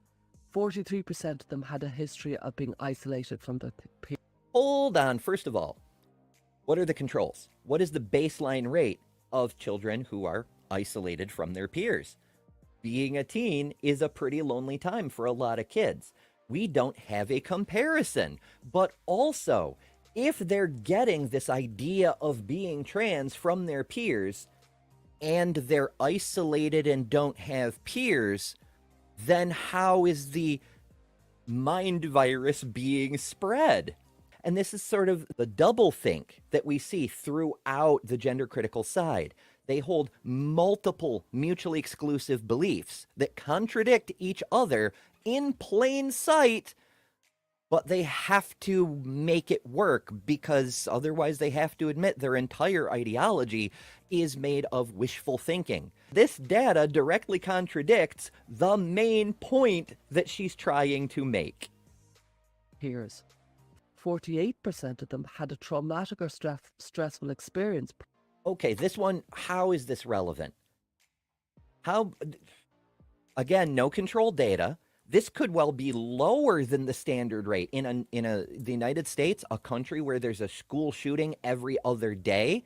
43% of them had a history of being isolated from their peers. Hold on. First of all, what are the controls? What is the baseline rate of children who are isolated from their peers? Being a teen is a pretty lonely time for a lot of kids. We don't have a comparison. But also, if they're getting this idea of being trans from their peers, and they're isolated and don't have peers, then how is the mind virus being spread? And this is sort of the double think that we see throughout the gender critical side. They hold multiple mutually exclusive beliefs that contradict each other in plain sight, but they have to make it work because otherwise they have to admit their entire ideology is made of wishful thinking. This data directly contradicts the main point that she's trying to make. peers. 48% of them had a traumatic or stressful experience. Okay, this one, how is this relevant? How, again, no control data. This could well be lower than the standard rate. In the United States, a country where there's a school shooting every other day,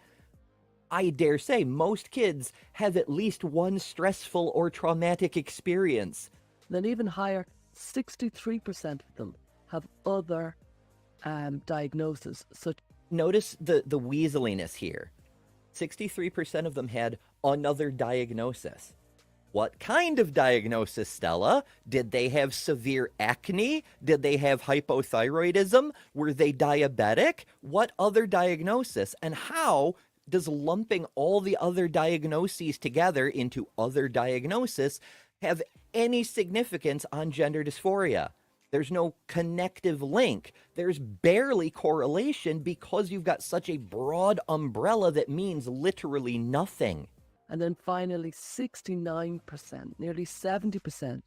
I dare say most kids have at least one stressful or traumatic experience. Then even higher, 63% of them have other diagnoses. So notice the weaseliness here. 63% of them had another diagnosis. What kind of diagnosis, Stella? Did they have severe acne? Did they have hypothyroidism? Were they diabetic? What other diagnosis? And how does lumping all the other diagnoses together into other diagnosis have any significance on gender dysphoria? There's no connective link. There's barely correlation because you've got such a broad umbrella that means literally nothing. And then finally, 69%, nearly 70%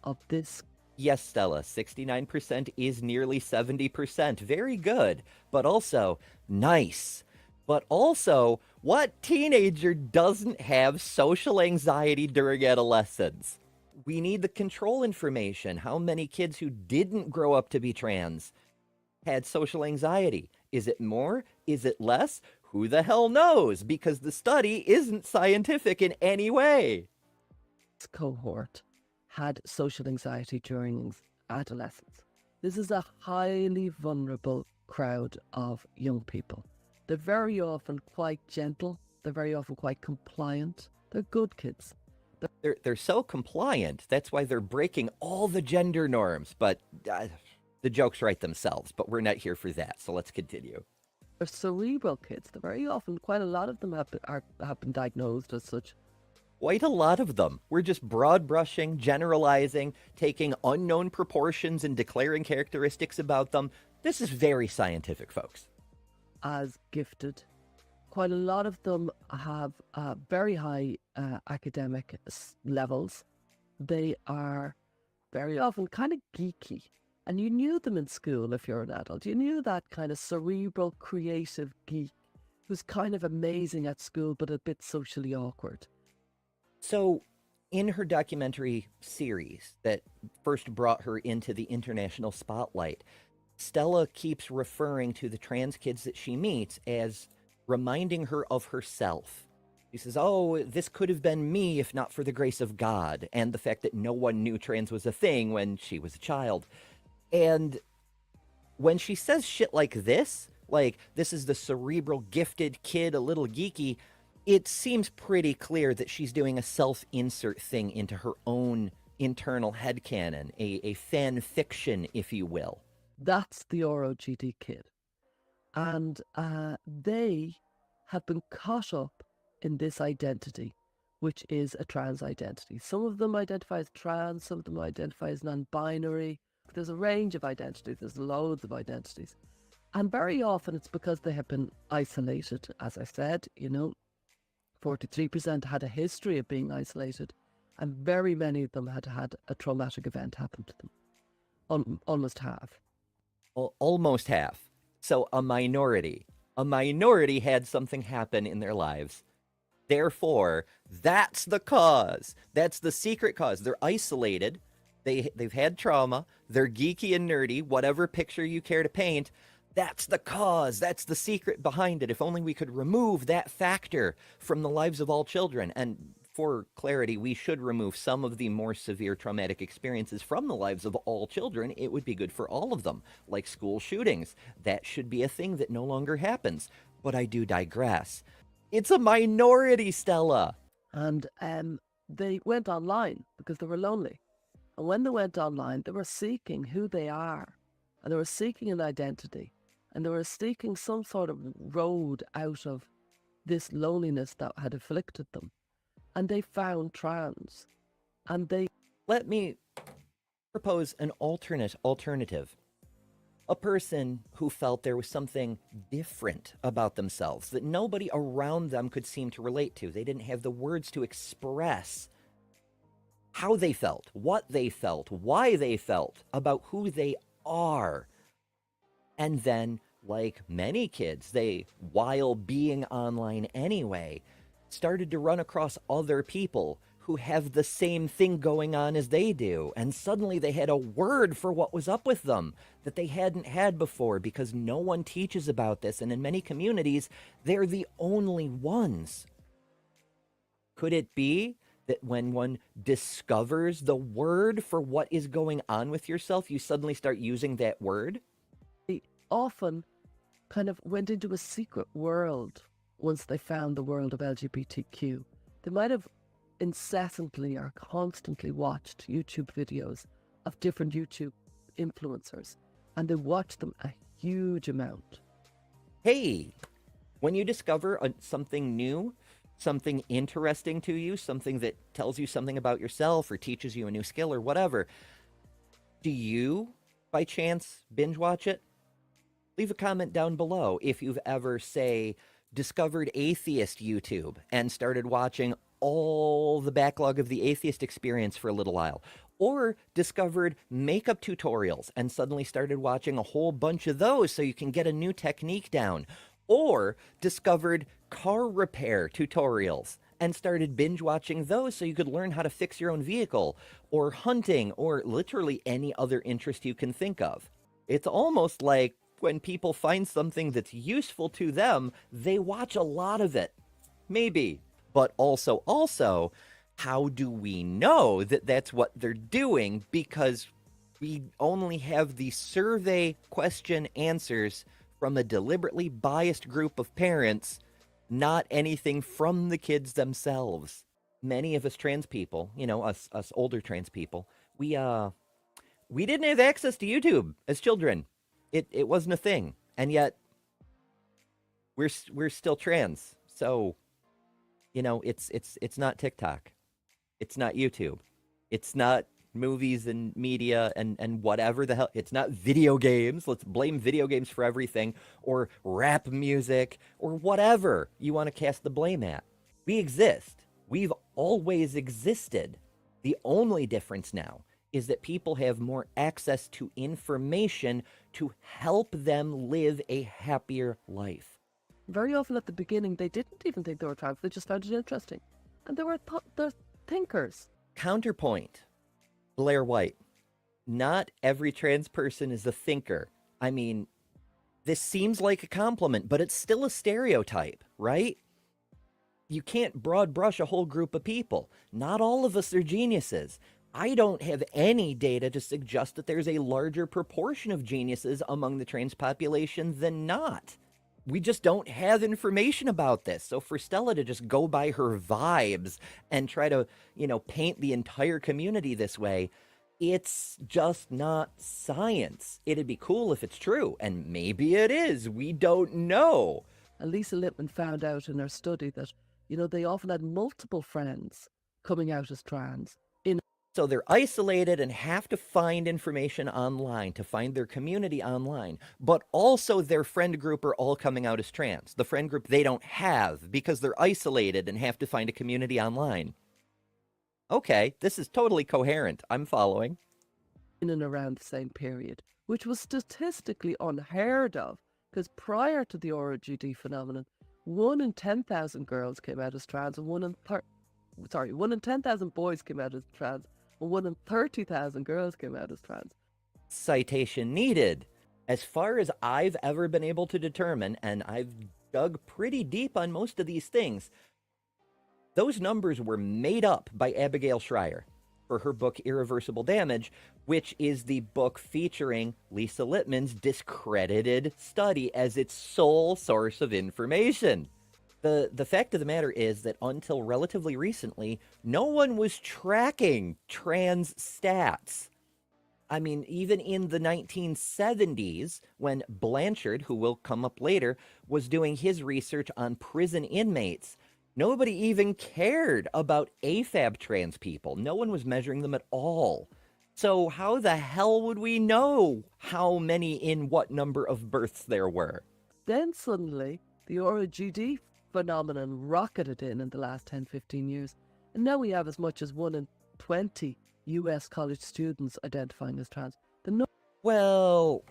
of this. Yes, Stella, 69% is nearly 70%. Very good, but also nice. But also, what teenager doesn't have social anxiety during adolescence? We need the control information. How many kids who didn't grow up to be trans had social anxiety? Is it more? Is it less? Who the hell knows? Because the study isn't scientific in any way. This cohort had social anxiety during adolescence. This is a highly vulnerable crowd of young people. They're very often quite gentle. They're very often quite compliant. They're good kids. They're so compliant. That's why they're breaking all the gender norms. But the jokes write themselves. But we're not here for that. So let's continue. They're cerebral kids. They're very often, quite a lot of them have been diagnosed as such. Quite a lot of them. We're just broad brushing, generalizing, taking unknown proportions and declaring characteristics about them. This is very scientific, folks. As gifted. Quite a lot of them have very high academic levels. They are very often kind of geeky. And you knew them in school if you're an adult. You knew that kind of cerebral, creative geek who's kind of amazing at school but a bit socially awkward. So, in her documentary series that first brought her into the international spotlight, Stella keeps referring to the trans kids that she meets as reminding her of herself. She says, oh, this could have been me if not for the grace of God, and the fact that no one knew trans was a thing when she was a child. And when she says shit like this is the cerebral gifted kid, a little geeky, it seems pretty clear that she's doing a self-insert thing into her own internal headcanon, a fan fiction, if you will. That's the ROGD kid. And they have been caught up in this identity, which is a trans identity. Some of them identify as trans, some of them identify as non-binary. There's a range of identities, there's loads of identities. And very often it's because they have been isolated, as I said, 43% had a history of being isolated, and very many of them had had a traumatic event happen to them. Almost half. Almost half. So a minority had something happen in their lives. Therefore, that's the cause. That's the secret cause. They're isolated. They've had trauma. They're geeky and nerdy, whatever picture you care to paint. That's the cause. That's the secret behind it. If only we could remove that factor from the lives of all children. And for clarity, we should remove some of the more severe traumatic experiences from the lives of all children. It would be good for all of them, like school shootings. That should be a thing that no longer happens. But I do digress. It's a minority, Stella. And they went online because they were lonely. And when they went online, they were seeking who they are. And they were seeking an identity. And they were seeking some sort of road out of this loneliness that had afflicted them. And they found trans. And they... Let me propose an alternative. A person who felt there was something different about themselves that nobody around them could seem to relate to. They didn't have the words to express how they felt, what they felt, why they felt about who they are. And then, like many kids, they, while being online anyway, started to run across other people who have the same thing going on as they do. And suddenly they had a word for what was up with them that they hadn't had before, because no one teaches about this. And in many communities, they're the only ones. Could it be that when one discovers the word for what is going on with yourself, you suddenly start using that word? They often kind of went into a secret world once they found the world of LGBTQ. They might have incessantly or constantly watched YouTube videos of different YouTube influencers, and they watched them a huge amount. Hey, when you discover something new, something interesting to you, something that tells you something about yourself or teaches you a new skill or whatever, do you, by chance, binge watch it? Leave a comment down below if you've ever, say, discovered atheist YouTube and started watching all the backlog of the atheist experience for a little while, or discovered makeup tutorials and suddenly started watching a whole bunch of those so you can get a new technique down, or discovered car repair tutorials and started binge watching those so you could learn how to fix your own vehicle, or hunting, or literally any other interest you can think of. It's almost like when people find something that's useful to them, they watch a lot of it. Maybe. But also, how do we know that that's what they're doing? Because we only have the survey question answers from a deliberately biased group of parents, not anything from the kids themselves. Many of us trans people, you know, us older trans people, we didn't have access to YouTube as children. It wasn't a thing, and yet we're still trans. So, you know, it's not TikTok, it's not YouTube, it's not movies and media and whatever the hell. It's not video games. Let's blame video games for everything, or rap music, or whatever you want to cast the blame at. We exist. We've always existed. The only difference now is that people have more access to information to help them live a happier life. Very often at the beginning, they didn't even think they were trans. They just found it interesting. And they were they're thinkers. Counterpoint. Blair White. Not every trans person is a thinker. I mean, this seems like a compliment, but it's still a stereotype, right? You can't broad brush a whole group of people. Not all of us are geniuses. I don't have any data to suggest that there's a larger proportion of geniuses among the trans population than not. We just don't have information about this. So for Stella to just go by her vibes and try to, you know, paint the entire community this way, it's just not science. It'd be cool if it's true, and maybe it is. We don't know. And Lisa Lippman found out in her study that, you know, they often had multiple friends coming out as trans. So they're isolated and have to find information online, to find their community online, but also their friend group are all coming out as trans. The friend group they don't have because they're isolated and have to find a community online. Okay, this is totally coherent. I'm following. In and around the same period, which was statistically unheard of, because prior to the ROGD phenomenon, 1 in 10,000 girls came out as trans, and 1 in 10,000 boys came out as trans, and 1 in 30,000 girls came out as trans. Citation needed. As far as I've ever been able to determine, and I've dug pretty deep on most of these things, those numbers were made up by Abigail Schreier for her book Irreversible Damage, which is the book featuring Lisa Lippman's discredited study as its sole source of information. The fact of the matter is that until relatively recently, no one was tracking trans stats. I mean, even in the 1970s, when Blanchard, who will come up later, was doing his research on prison inmates, nobody even cared about AFAB trans people. No one was measuring them at all. So how the hell would we know how many in what number of births there were? Then suddenly, the ROGD phenomenon rocketed in the last 10-15 years, and now we have as much as 1 in 20 US college students identifying as trans. Well,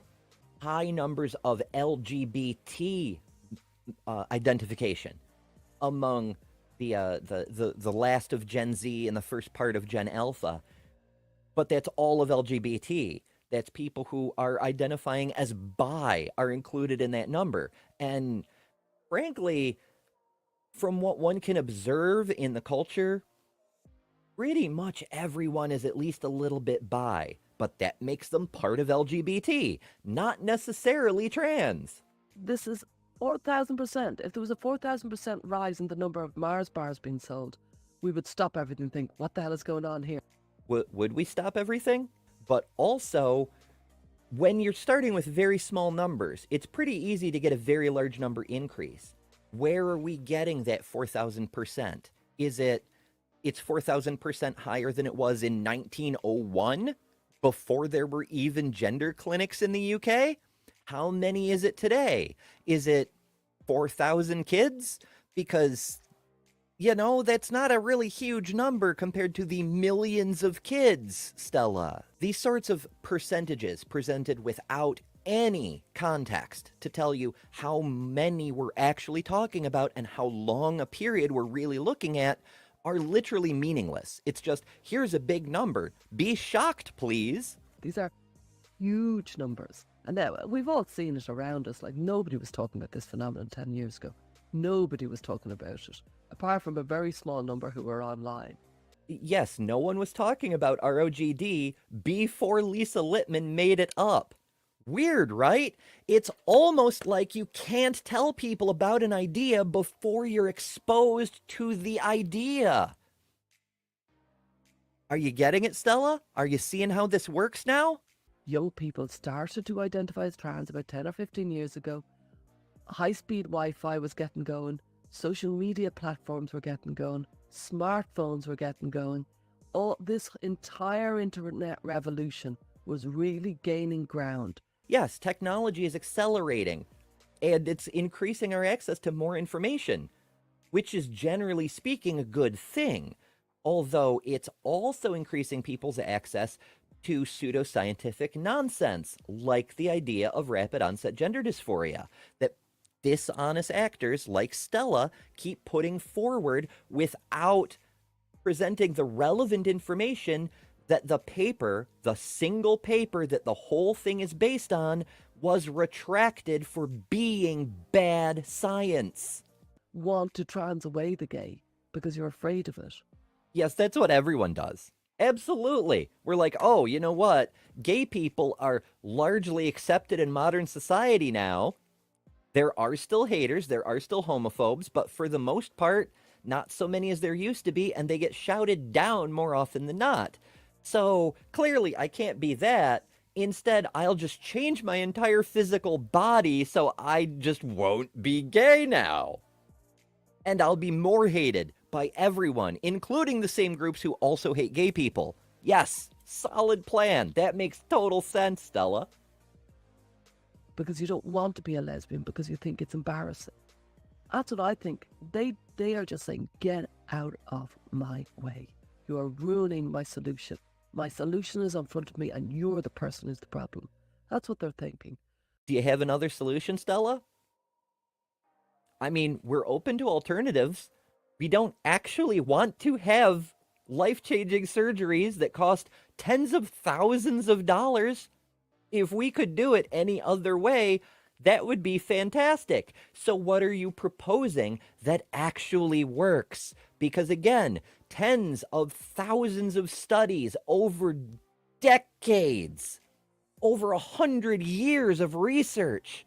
high numbers of LGBT identification among the last of Gen Z and the first part of Gen Alpha. But that's all of LGBT. That's people who are identifying as bi are included in that number. And frankly, from what one can observe in the culture, pretty much everyone is at least a little bit bi. But that makes them part of LGBT, not necessarily trans. This is 4,000%. If there was a 4,000% rise in the number of Mars bars being sold, we would stop everything and think, what the hell is going on here? Would we stop everything? But also, when you're starting with very small numbers, it's pretty easy to get a very large number increase. Where are we getting that 4,000%? Is it's 4,000% higher than it was in 1901, before there were even gender clinics in the UK? How many is it today? Is it 4,000 kids? Because, you know, that's not a really huge number compared to the millions of kids, Stella. These sorts of percentages presented without any context to tell you how many we're actually talking about and how long a period we're really looking at are literally meaningless. It's just, here's a big number. Be shocked, please. These are huge numbers. And now we've all seen it around us. Like, nobody was talking about this phenomenon 10 years ago. Nobody was talking about it, apart from a very small number who were online. Yes, no one was talking about ROGD before Lisa Littman made it up. Weird, right? It's almost like you can't tell people about an idea before you're exposed to the idea. Are you getting it, Stella? Are you seeing how this works now? Young people started to identify as trans about 10 or 15 years ago. High-speed Wi-Fi was getting going. Social media platforms were getting going. Smartphones were getting going. All this entire internet revolution was really gaining ground. Yes, technology is accelerating, and it's increasing our access to more information, which is generally speaking a good thing, although it's also increasing people's access to pseudoscientific nonsense, like the idea of rapid onset gender dysphoria, that dishonest actors like Stella keep putting forward without presenting the relevant information that the paper, the single paper that the whole thing is based on, was retracted for being bad science. Want to trans away the gay because you're afraid of it. Yes, that's what everyone does. Absolutely. We're like, oh, you know what? Gay people are largely accepted in modern society now. There are still haters, there are still homophobes, but for the most part, not so many as there used to be, and they get shouted down more often than not. So clearly I can't be that. Instead, I'll just change my entire physical body so I just won't be gay now. And I'll be more hated by everyone, including the same groups who also hate gay people. Yes, solid plan. That makes total sense, Stella. Because you don't want to be a lesbian because you think it's embarrassing. That's what I think. They are just saying, get out of my way. You are ruining my solution. My solution is in front of me and you're the person who's the problem. That's what they're thinking. Do you have another solution, Stella? I mean, we're open to alternatives. We don't actually want to have life-changing surgeries that cost tens of thousands of dollars. If we could do it any other way, that would be fantastic. So what are you proposing that actually works? Because again, tens of thousands of studies over decades, over 100 years of research.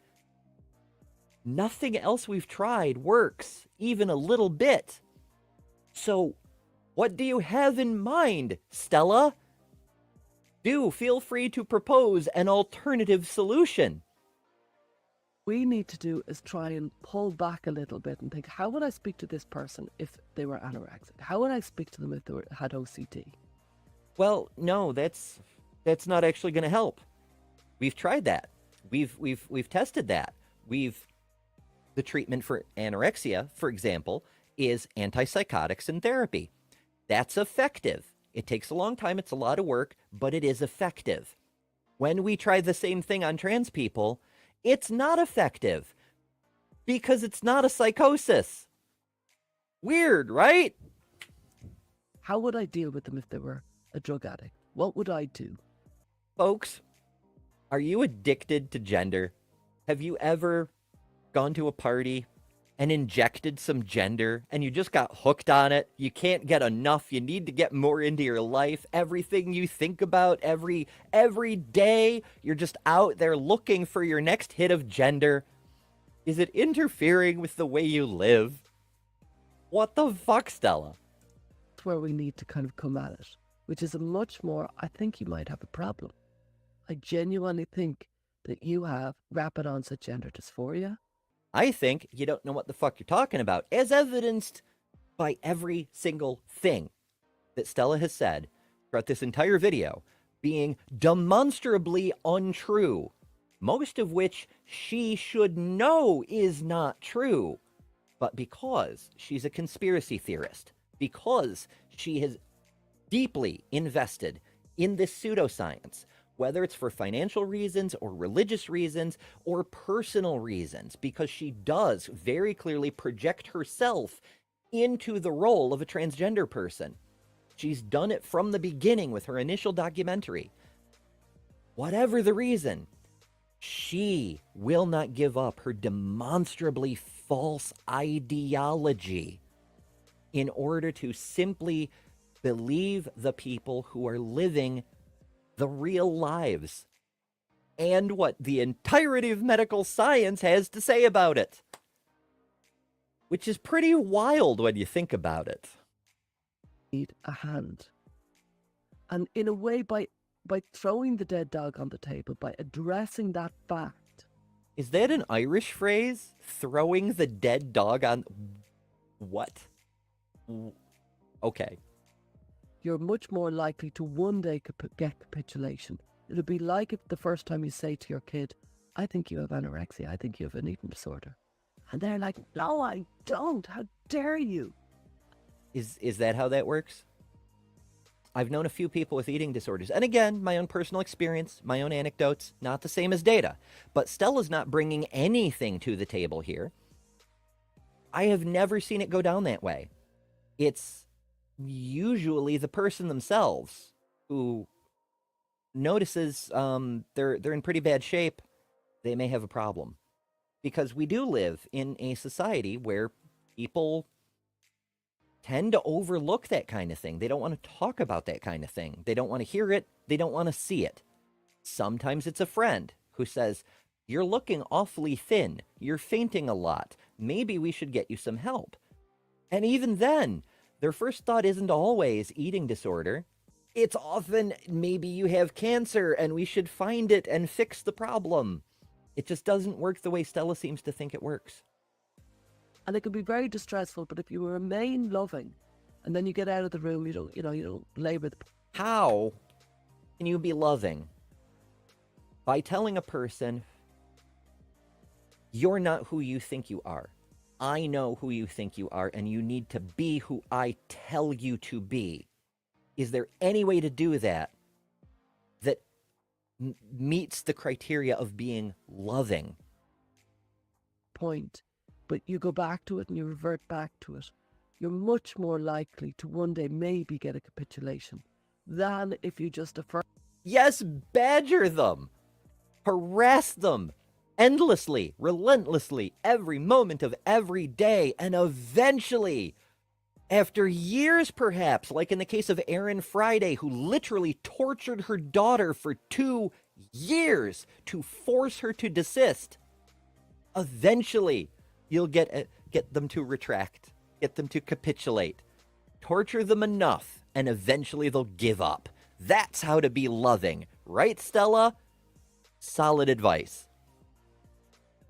Nothing else we've tried works, even a little bit. So what do you have in mind, Stella? Do feel free to propose an alternative solution. We need to do is try and pull back a little bit and think, how would I speak to this person if they were anorexic? How would I speak to them if they had OCD? Well, no, that's not actually going to help. We've tried that. We've tested that. The treatment for anorexia, for example, is antipsychotics and therapy. That's effective. It takes a long time, it's a lot of work, but it is effective. When we try the same thing on trans people, it's not effective because it's not a psychosis. Weird, right? How would I deal with them if they were a drug addict? What would I do? Folks, are you addicted to gender? Have you ever gone to a party and injected some gender and you just got hooked on it? You can't get enough. You need to get more into your life. Everything you think about every day, you're just out there looking for your next hit of gender. Is it interfering with the way you live? What the fuck, Stella? That's where we need to kind of come at it, which is a much more, I think you might have a problem. I genuinely think that you have rapid onset gender dysphoria. I think you don't know what the fuck you're talking about, as evidenced by every single thing that Stella has said throughout this entire video being demonstrably untrue, most of which she should know is not true. But because she's a conspiracy theorist, because she has deeply invested in this pseudoscience, whether it's for financial reasons or religious reasons or personal reasons, because she does very clearly project herself into the role of a transgender person. She's done it from the beginning with her initial documentary. Whatever the reason, she will not give up her demonstrably false ideology in order to simply believe the people who are living the real lives and what the entirety of medical science has to say about it. Which is pretty wild when you think about it. Need a hand. And in a way, by throwing the dead dog on the table, by addressing that fact. Is that an Irish phrase? Throwing the dead dog on... What? Okay. You're much more likely to one day get capitulation. It'll be like if the first time you say to your kid, I think you have anorexia, I think you have an eating disorder. And they're like, no, I don't. How dare you? Is that how that works? I've known a few people with eating disorders. And again, my own personal experience, my own anecdotes, not the same as data. But Stella's not bringing anything to the table here. I have never seen it go down that way. It's usually the person themselves who notices they're in pretty bad shape. They may have a problem. Because we do live in a society where people tend to overlook that kind of thing. They don't want to talk about that kind of thing. They don't want to hear it. They don't want to see it. Sometimes it's a friend who says, you're looking awfully thin. You're fainting a lot. Maybe we should get you some help. And even then, their first thought isn't always eating disorder. It's often maybe you have cancer and we should find it and fix the problem. It just doesn't work the way Stella seems to think it works. And it can be very distressful, but if you remain loving and then you get out of the room, you don't labor the... How can you be loving? By telling a person, you're not who you think you are. I know who you think you are, and you need to be who I tell you to be. Is there any way to do that that meets the criteria of being loving? Point. But you go back to it and you revert back to it. You're much more likely to one day maybe get a capitulation than if you just affirm. Yes, badger them. Harass them. Endlessly, relentlessly, every moment of every day, and eventually, after years perhaps, like in the case of Erin Friday, who literally tortured her daughter for 2 years to force her to desist, eventually you'll get them to retract, get them to capitulate, torture them enough, and eventually they'll give up. That's how to be loving. Right, Stella? Solid advice.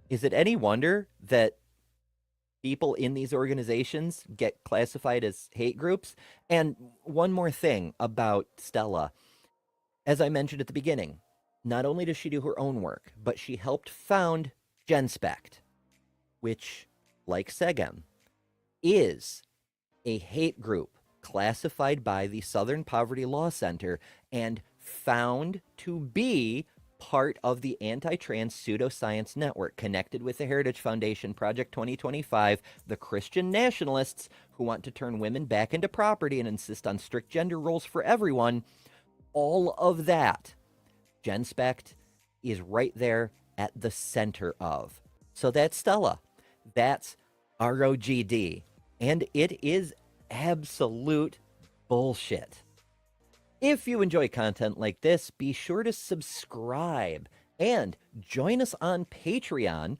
Is it any wonder that people in these organizations get classified as hate groups? And one more thing about Stella. As I mentioned at the beginning, not only does she do her own work, but she helped found GenSpect, which, like Segem, is a hate group classified by the Southern Poverty Law Center and found to be part of the Anti-Trans Pseudoscience Network, connected with the Heritage Foundation, Project 2025, the Christian nationalists who want to turn women back into property and insist on strict gender roles for everyone. All of that, GenSpect is right there at the center of. So that's Stella. That's ROGD. And it is absolute bullshit. If you enjoy content like this, be sure to subscribe and join us on Patreon,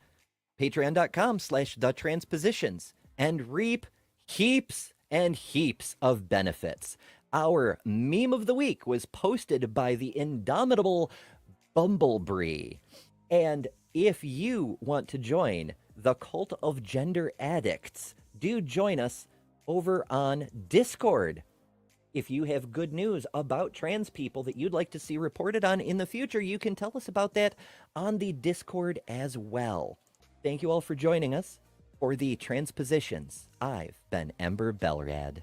patreon.com/TheTransPositions, and reap heaps and heaps of benefits. Our meme of the week was posted by the indomitable Bumblebee. And if you want to join the cult of gender addicts, do join us over on Discord. If you have good news about trans people that you'd like to see reported on in the future, you can tell us about that on the Discord as well. Thank you all for joining us for the Transpositions. I've been Ember Belrad.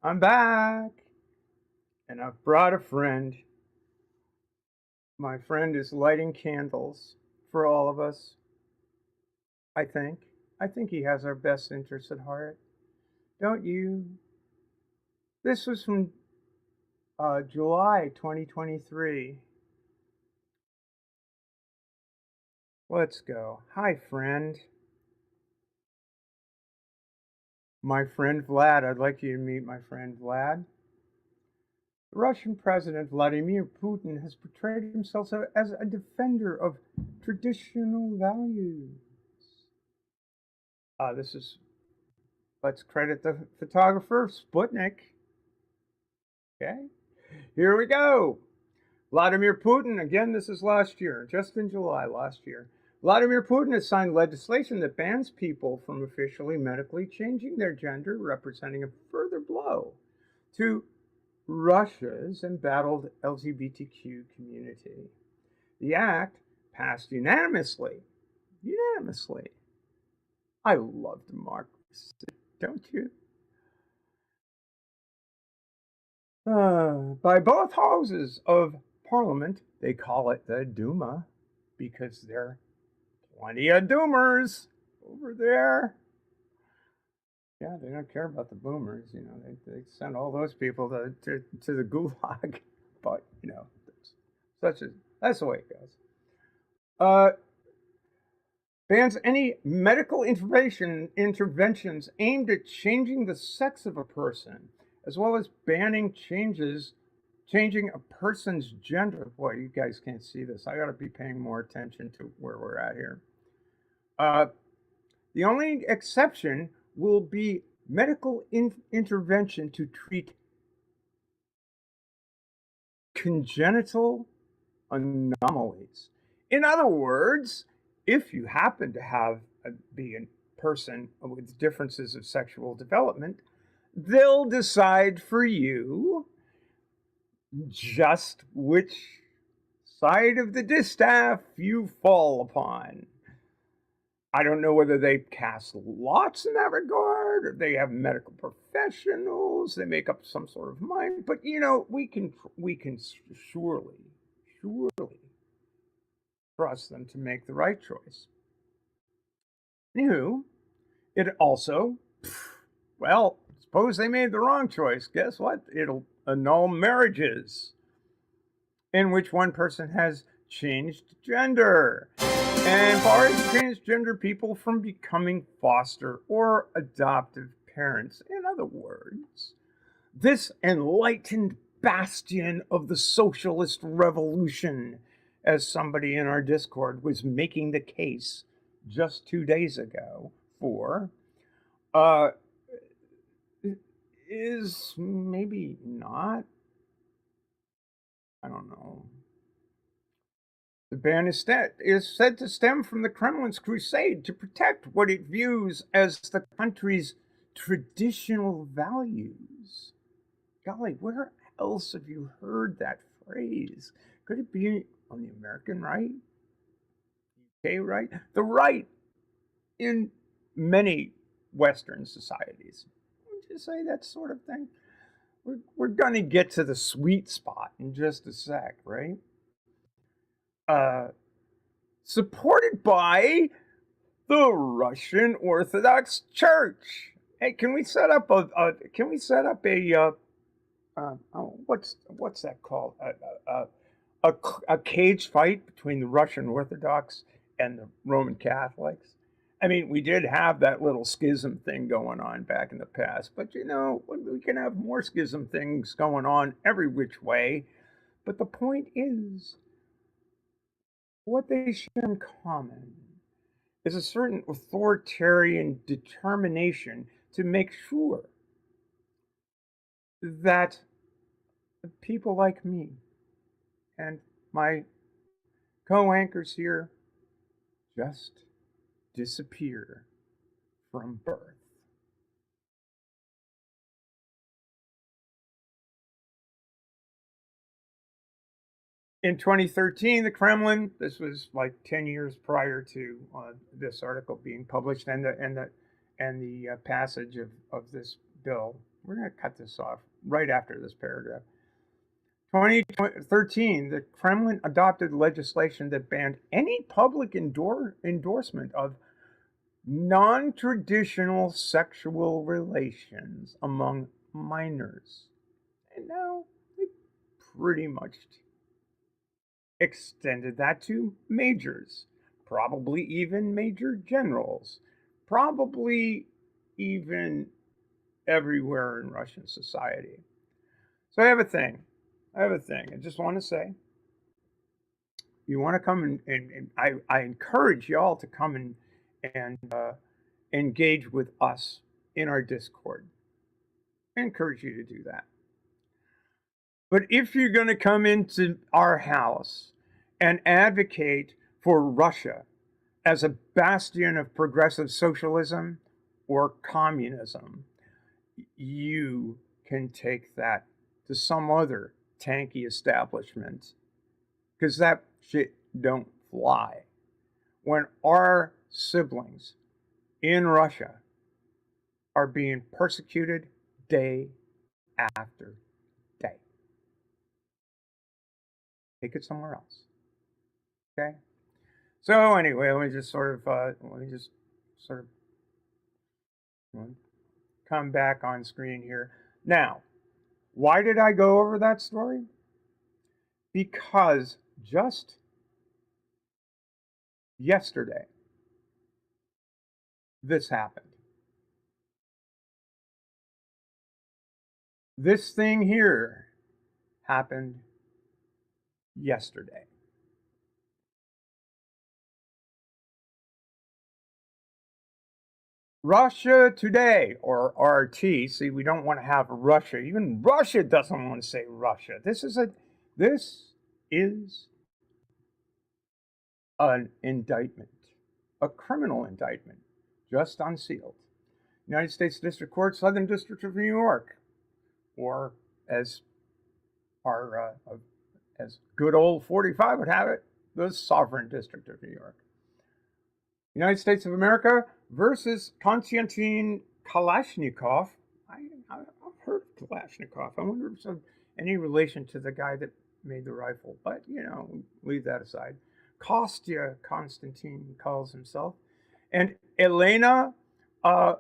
I'm back, and I've brought a friend. My friend is lighting candles for all of us, I think. I think he has our best interests at heart. Don't you? This was from July 2023. Let's go. Hi, friend. My friend Vlad. I'd like you to meet my friend Vlad. The Russian President Vladimir Putin has portrayed himself as a defender of traditional values. Let's credit the photographer, Sputnik. Okay, here we go. Vladimir Putin, again, this is last year, just in July last year. Vladimir Putin has signed legislation that bans people from officially medically changing their gender, representing a further blow to Russia's embattled LGBTQ community. The act passed unanimously. I love democracy, don't you? By both houses of parliament. They call it the Duma because there are plenty of Doomers over there. Yeah, they don't care about the boomers, you know. They send all those people to the gulag, but you know, that's the way it goes. Bans any medical interventions aimed at changing the sex of a person, as well as banning changing a person's gender. Boy, you guys can't see this. I got to be paying more attention to where we're at here. The only exception will be medical intervention to treat congenital anomalies. In other words, if you happen to be a person with differences of sexual development, they'll decide for you just which side of the distaff you fall upon. I don't know whether they cast lots in that regard, or they have medical professionals, they make up some sort of mind, but you know, we can surely trust them to make the right choice. Anywho, it also, well, suppose they made the wrong choice. Guess what? It'll annul marriages in which one person has changed gender and bars transgender people from becoming foster or adoptive parents. In other words, this enlightened bastion of the socialist revolution, as somebody in our Discord was making the case just 2 days ago for, is maybe not. I don't know. The ban is said to stem from the Kremlin's crusade to protect what it views as the country's traditional values. Golly, where else have you heard that phrase? Could it be on the American right? UK right? The right in many Western societies. Would you say that sort of thing? We're going to get to the sweet spot in just a sec, right? Supported by the Russian Orthodox Church. Hey, can we set up a what's that called? A cage fight between the Russian Orthodox and the Roman Catholics? I mean, we did have that little schism thing going on back in the past, but you know, we can have more schism things going on every which way. But the point is, what they share in common is a certain authoritarian determination to make sure that people like me and my co-anchors here just disappear from birth. In 2013, the Kremlin, this was like 10 years prior to this article being published and the passage of this bill we're going to cut this off right after this paragraph. 2013, the Kremlin adopted legislation that banned any public endorsement of non-traditional sexual relations among minors. And now they pretty much extended that to majors, probably even major generals, probably even everywhere in Russian society. So I have a thing. I just want to say, you want to come and I encourage y'all to come and engage with us in our Discord. I encourage you to do that. But if you're going to come into our house and advocate for Russia as a bastion of progressive socialism or communism, you can take that to some other tanky establishment, because that shit don't fly. When our siblings in Russia are being persecuted day after day, take it somewhere else. Okay? So anyway, let me just sort of come back on screen here. Now, why did I go over that story? Because just yesterday, this happened. This thing here happened yesterday. Russia Today, or RT. See, we don't want to have Russia. Even Russia doesn't want to say Russia. This is an indictment, a criminal indictment, just unsealed. United States District Court, Southern District of New York, or as our as good old 45 would have it, the Sovereign District of New York. United States of America versus Konstantin Kalashnikov. I've heard of Kalashnikov. I wonder if there's any relation to the guy that made the rifle, but leave that aside. Kostya Konstantin calls himself, and Elena Afanasyeva,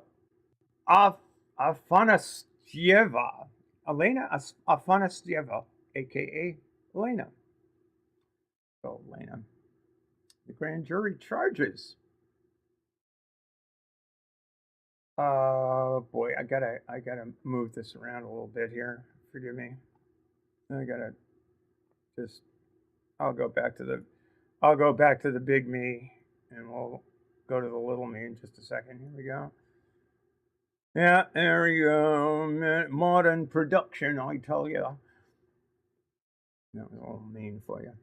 aka Elena. So Elena, the grand jury charges. Boy, I gotta move this around a little bit here. Forgive me. I gotta just. I'll go back to the big me, and we'll go to the little me in just a second. Here we go. Yeah, there we go. Modern production, I tell you. That was all mean for you.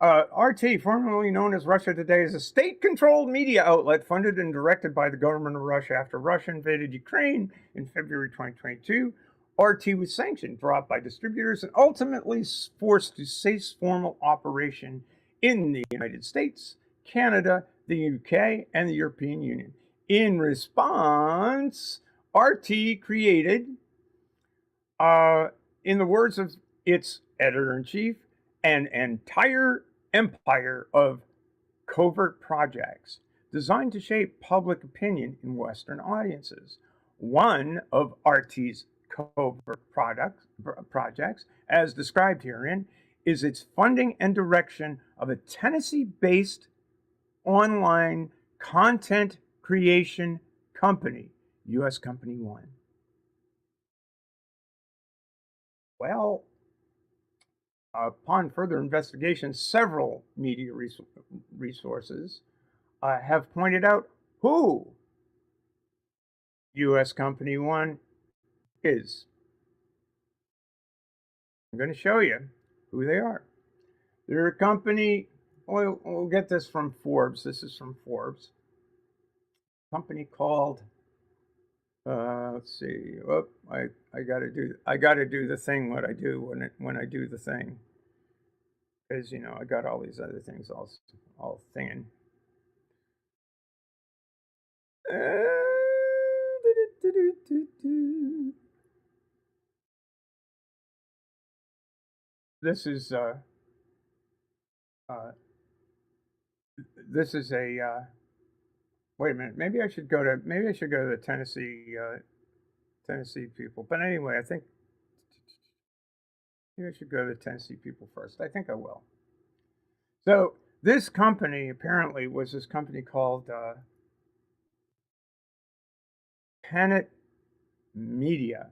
RT, formerly known as Russia Today, is a state-controlled media outlet funded and directed by the government of Russia. After Russia invaded Ukraine in February 2022, RT was sanctioned, dropped by distributors, and ultimately forced to cease formal operation in the United States, Canada, the UK, and the European Union. In response, RT created, in the words of its editor-in-chief, an entire empire of covert projects designed to shape public opinion in Western audiences. One of RT's covert projects, as described herein, is its funding and direction of a Tennessee-based online content creation company, U.S. Company One. Well, upon further investigation, several media resources have pointed out who U.S. Company One is. I'm going to show you who they are. They're a company, we'll get this from Forbes. This is from Forbes. A company called, let's see. Oh, I gotta do the thing what I do when I do the thing. Because I got all these other things all thinging. This is this is a wait a minute. Maybe I should go to the Tennessee people. But anyway, I think maybe I should go to the Tennessee people first. I think I will. So this company apparently was this company called Tenet Media.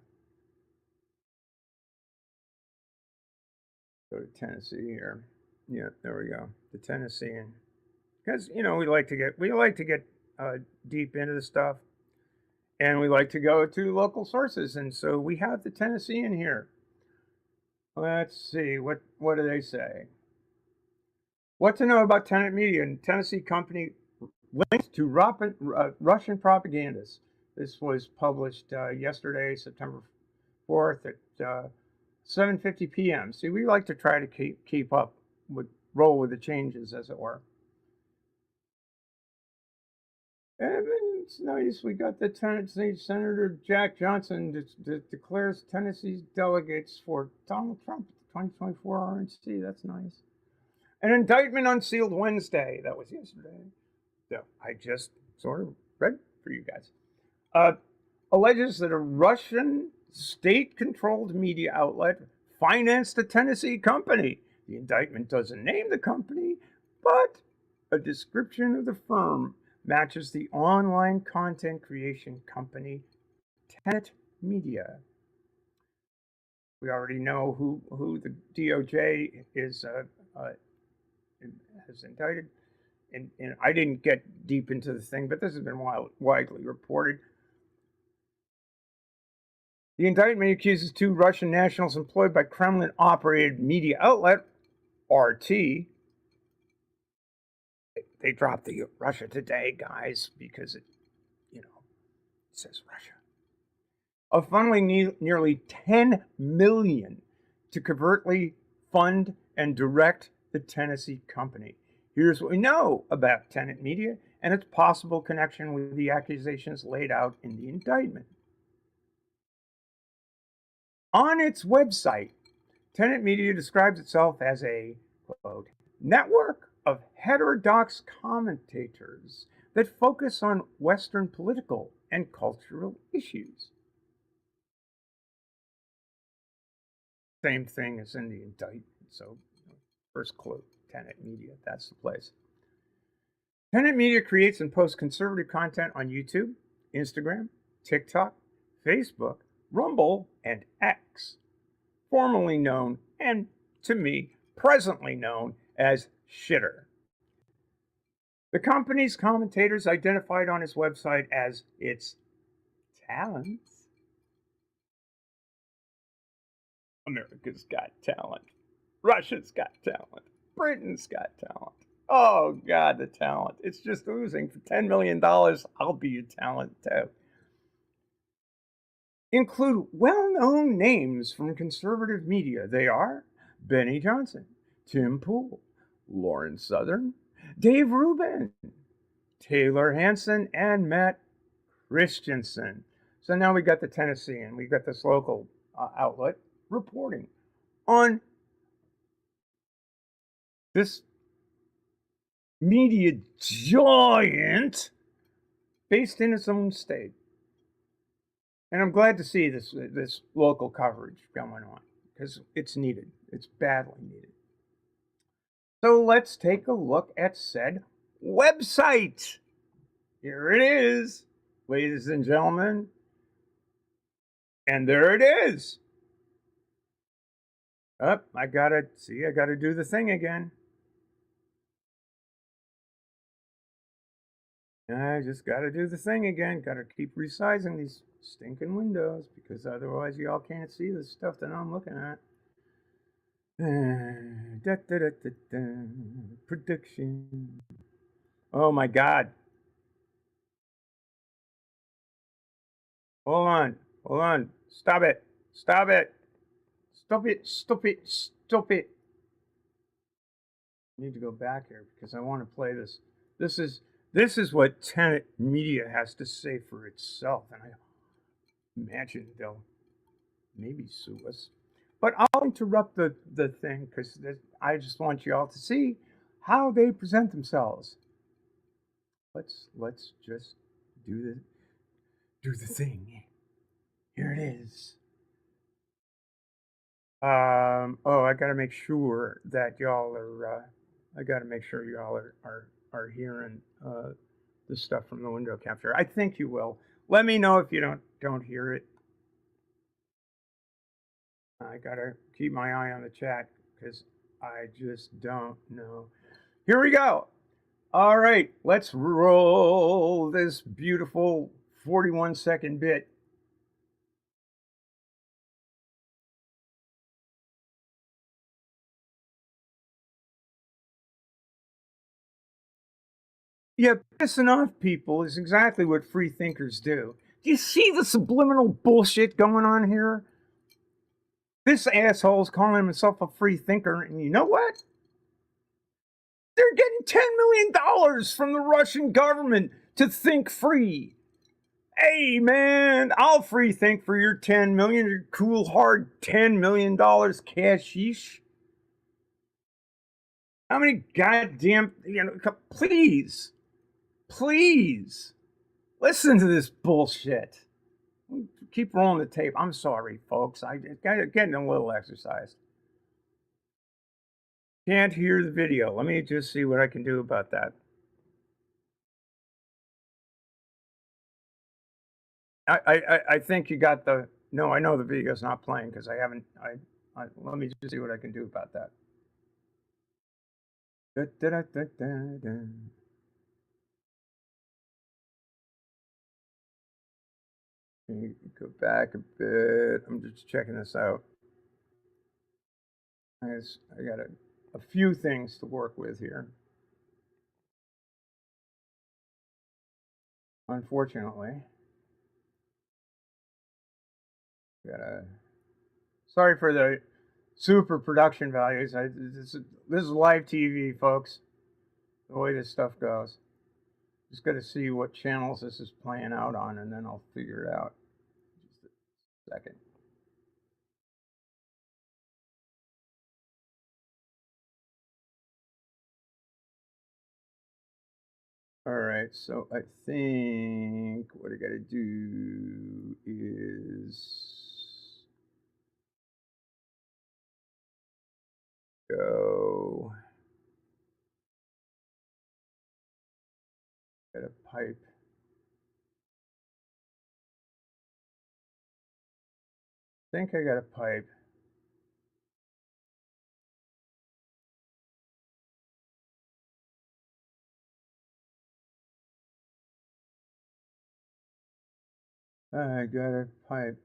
Go to Tennessee here. Yeah, there we go. The Tennessean, because we like to get deep into the stuff, and we like to go to local sources, and so we have the Tennessean here. Let's see what do they say. What to know about Tenet Media and Tennessee company linked to Russian propagandists. This was published yesterday, September 4th at 7:50 p.m. See, we like to try to keep up roll with the changes, as it were. And it's nice. We got the Tennessee Senator Jack Johnson declares Tennessee's delegates for Donald Trump at the 2024 RNC. That's nice. An indictment unsealed Wednesday. That was yesterday. So I just sort of read for you guys. Alleges that a Russian state-controlled media outlet financed a Tennessee company. The indictment doesn't name the company, but a description of the firm matches the online content creation company Tenet Media. We already know who the DOJ has indicted, and I didn't get deep into the thing, but this has been widely reported. The indictment accuses two Russian nationals employed by Kremlin-operated media outlet RT. They dropped the Russia Today, guys, because it says Russia. Of funneling nearly $10 million to covertly fund and direct the Tennessee company. Here's what we know about Tenet Media and its possible connection with the accusations laid out in the indictment. On its website, Tenet Media describes itself as a, quote, network of heterodox commentators that focus on Western political and cultural issues. Same thing as in the indictment. So, first quote, Tenet Media, that's the place. Tenet Media creates and posts conservative content on YouTube, Instagram, TikTok, Facebook, Rumble, and X, formerly known, and to me, presently known as Shitter. The company's commentators identified on its website as its talents. America's got talent. Russia's got talent. Britain's got talent. Oh, God, the talent. It's just oozing. For $10 million, I'll be your talent, too. Include well-known names from conservative media. They are Benny Johnson, Tim Pool, Lauren Southern, Dave Rubin, Taylor Hanson, and Matt Christensen. So now we got the Tennessean. We got this local outlet reporting on this media giant based in its own state. And I'm glad to see this local coverage going on because it's needed. It's badly needed. So let's take a look at said website. Here it is, ladies and gentlemen. And there it is. Oh, I gotta do the thing again. I just gotta do the thing again. Gotta keep resizing these stinking windows because otherwise y'all can't see the stuff that I'm looking at. Prediction. Oh my God. Hold on. Stop it. Stop it. I need to go back here because I want to play this. This is what Tenet Media has to say for itself, and imagine they'll maybe sue us. But I'll interrupt the thing because I just want you all to see how they present themselves. Let's just do the thing. Here it is. Oh, I gotta make sure that y'all are. I gotta make sure y'all are hearing the stuff from the window capture. I think you will. Let me know if you don't hear it. I gotta keep my eye on the chat because I just don't know. Here we go. All right, let's roll this beautiful 41-second bit. Yeah, pissing off people is exactly what free thinkers do. Do you see the subliminal bullshit going on here? This asshole's calling himself a free thinker, and you know what? They're getting $10 million from the Russian government to think free. Hey, man, I'll free think for your $10 million, your cool, hard $10 million cashish. How many goddamn, please, listen to this bullshit. Keep rolling the tape. I'm sorry, folks. I getting a little exercise. Can't hear the video. Let me just see what I can do about that. I think you got the. No, I know the video's not playing because I haven't. Let me just see what I can do about that. Go back a bit. I'm just checking this out. I got a few things to work with here. Unfortunately. Sorry for the super production values. This is live TV, folks. The way this stuff goes. Just got to see what channels this is playing out on, and then I'll figure it out. Just a second. All right, so I think what I got to do is go. Got a pipe. I think I got a pipe. I got a pipe.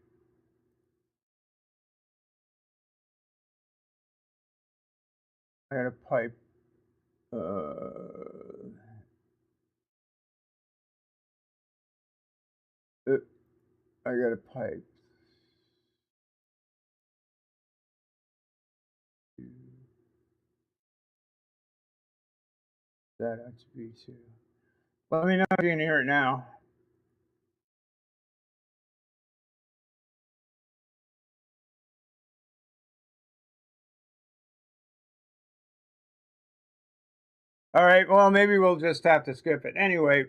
I got a pipe. I got a pipe. That ought to be too. Let me know if you can hear it now. All right. Well, maybe we'll just have to skip it. Anyway,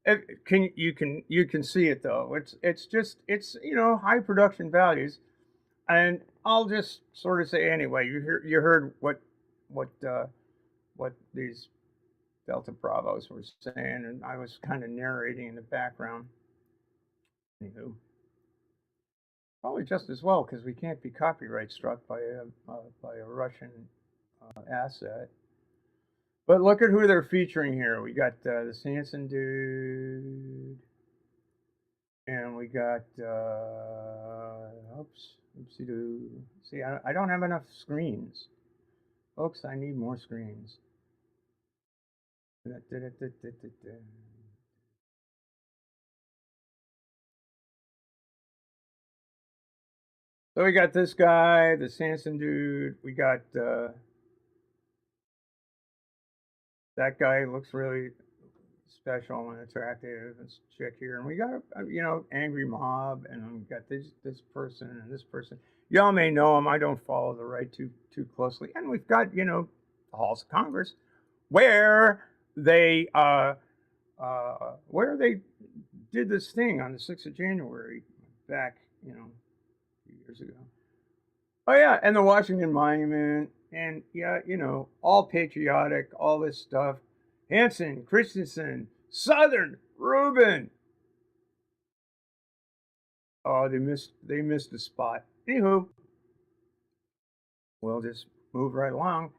you can see it though. It's high production values, and I'll just sort of say anyway. You heard what these Delta Bravos were saying, and I was kind of narrating in the background. Anywho, probably just as well because we can't be copyright struck by a Russian asset. But look at who they're featuring here. We got the Sanson dude, and we got oopsie-doo. See, I don't have enough screens, folks. I need more screens. So we got this guy, the Sanson dude. We got that guy looks really special and attractive, this chick here, and we got a angry mob, and we got this person and this person. Y'all may know them. I don't follow the right too closely, and we've got the halls of Congress where they did this thing on the 6th of January back a few years ago. Oh yeah, and the Washington Monument, and all patriotic, all this stuff. Hanson, Christensen, Southern, Rubin. Oh, they missed the spot. Anywho, we'll just move right along.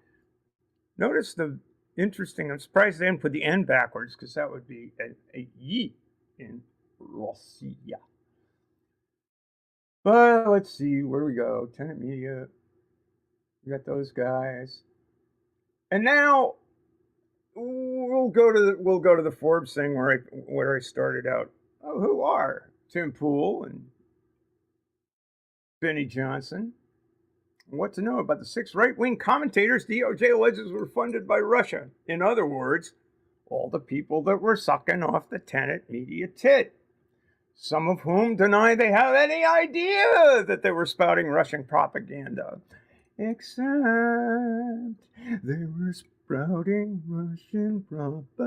Notice the interesting. I'm surprised they didn't put the N backwards, because that would be a Y in Russia. But let's see, where do we go? Tenant Media. We got those guys, and now we'll go to the Forbes thing where I started out. Oh, who are Tim Pool and Benny Johnson? What to know about the 6 right-wing commentators DOJ alleges were funded by Russia. In other words, all the people that were sucking off the Tenet Media tit. Some of whom deny they have any idea that they were spouting Russian propaganda. Except they were sprouting Russian propaganda.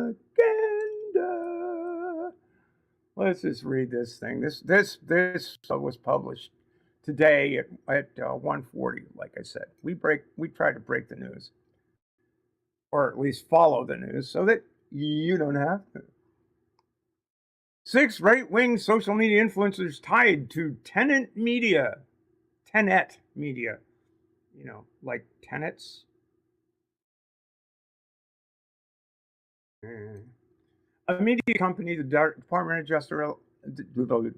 Let's just read this thing. This was published today at 1:40. Like I said, we try to break the news, or at least follow the news, so that you don't have to. 6 right-wing social media influencers tied to Tenet Media, like tenants. A media company, the Department of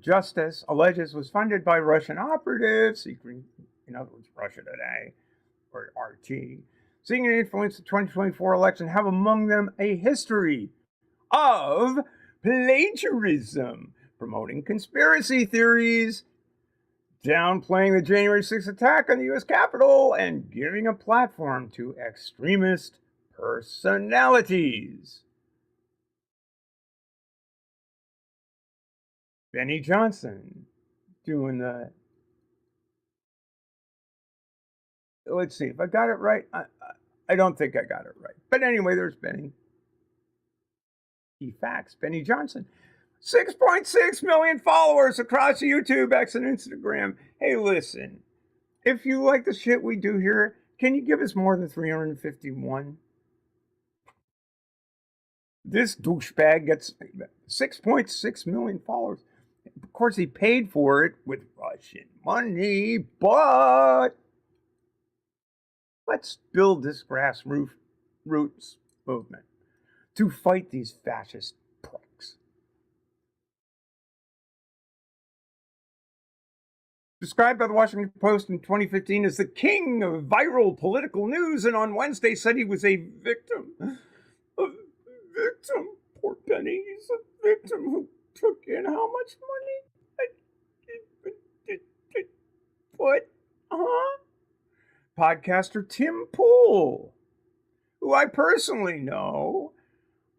Justice alleges was funded by Russian operatives, seeking, in other words, Russia Today, or RT, seeking to influence the 2024 election, have among them a history of plagiarism, promoting conspiracy theories, downplaying the January 6th attack on the U.S. Capitol, and giving a platform to extremist personalities. Benny Johnson doing the... Let's see if I got it right. I don't think I got it right. But anyway, there's Benny. Key facts. Benny Johnson. 6.6 million followers across YouTube, X, and Instagram. Hey, listen. If you like the shit we do here, can you give us more than 351? This douchebag gets 6.6 million followers. Of course, he paid for it with Russian money, but let's build this grassroots movement to fight these fascist pricks. Described by the Washington Post in 2015 as the king of viral political news, and on Wednesday said he was a victim. A victim. Poor Benny. He's a victim who took in how much money? What? Podcaster Tim Pool, who I personally know,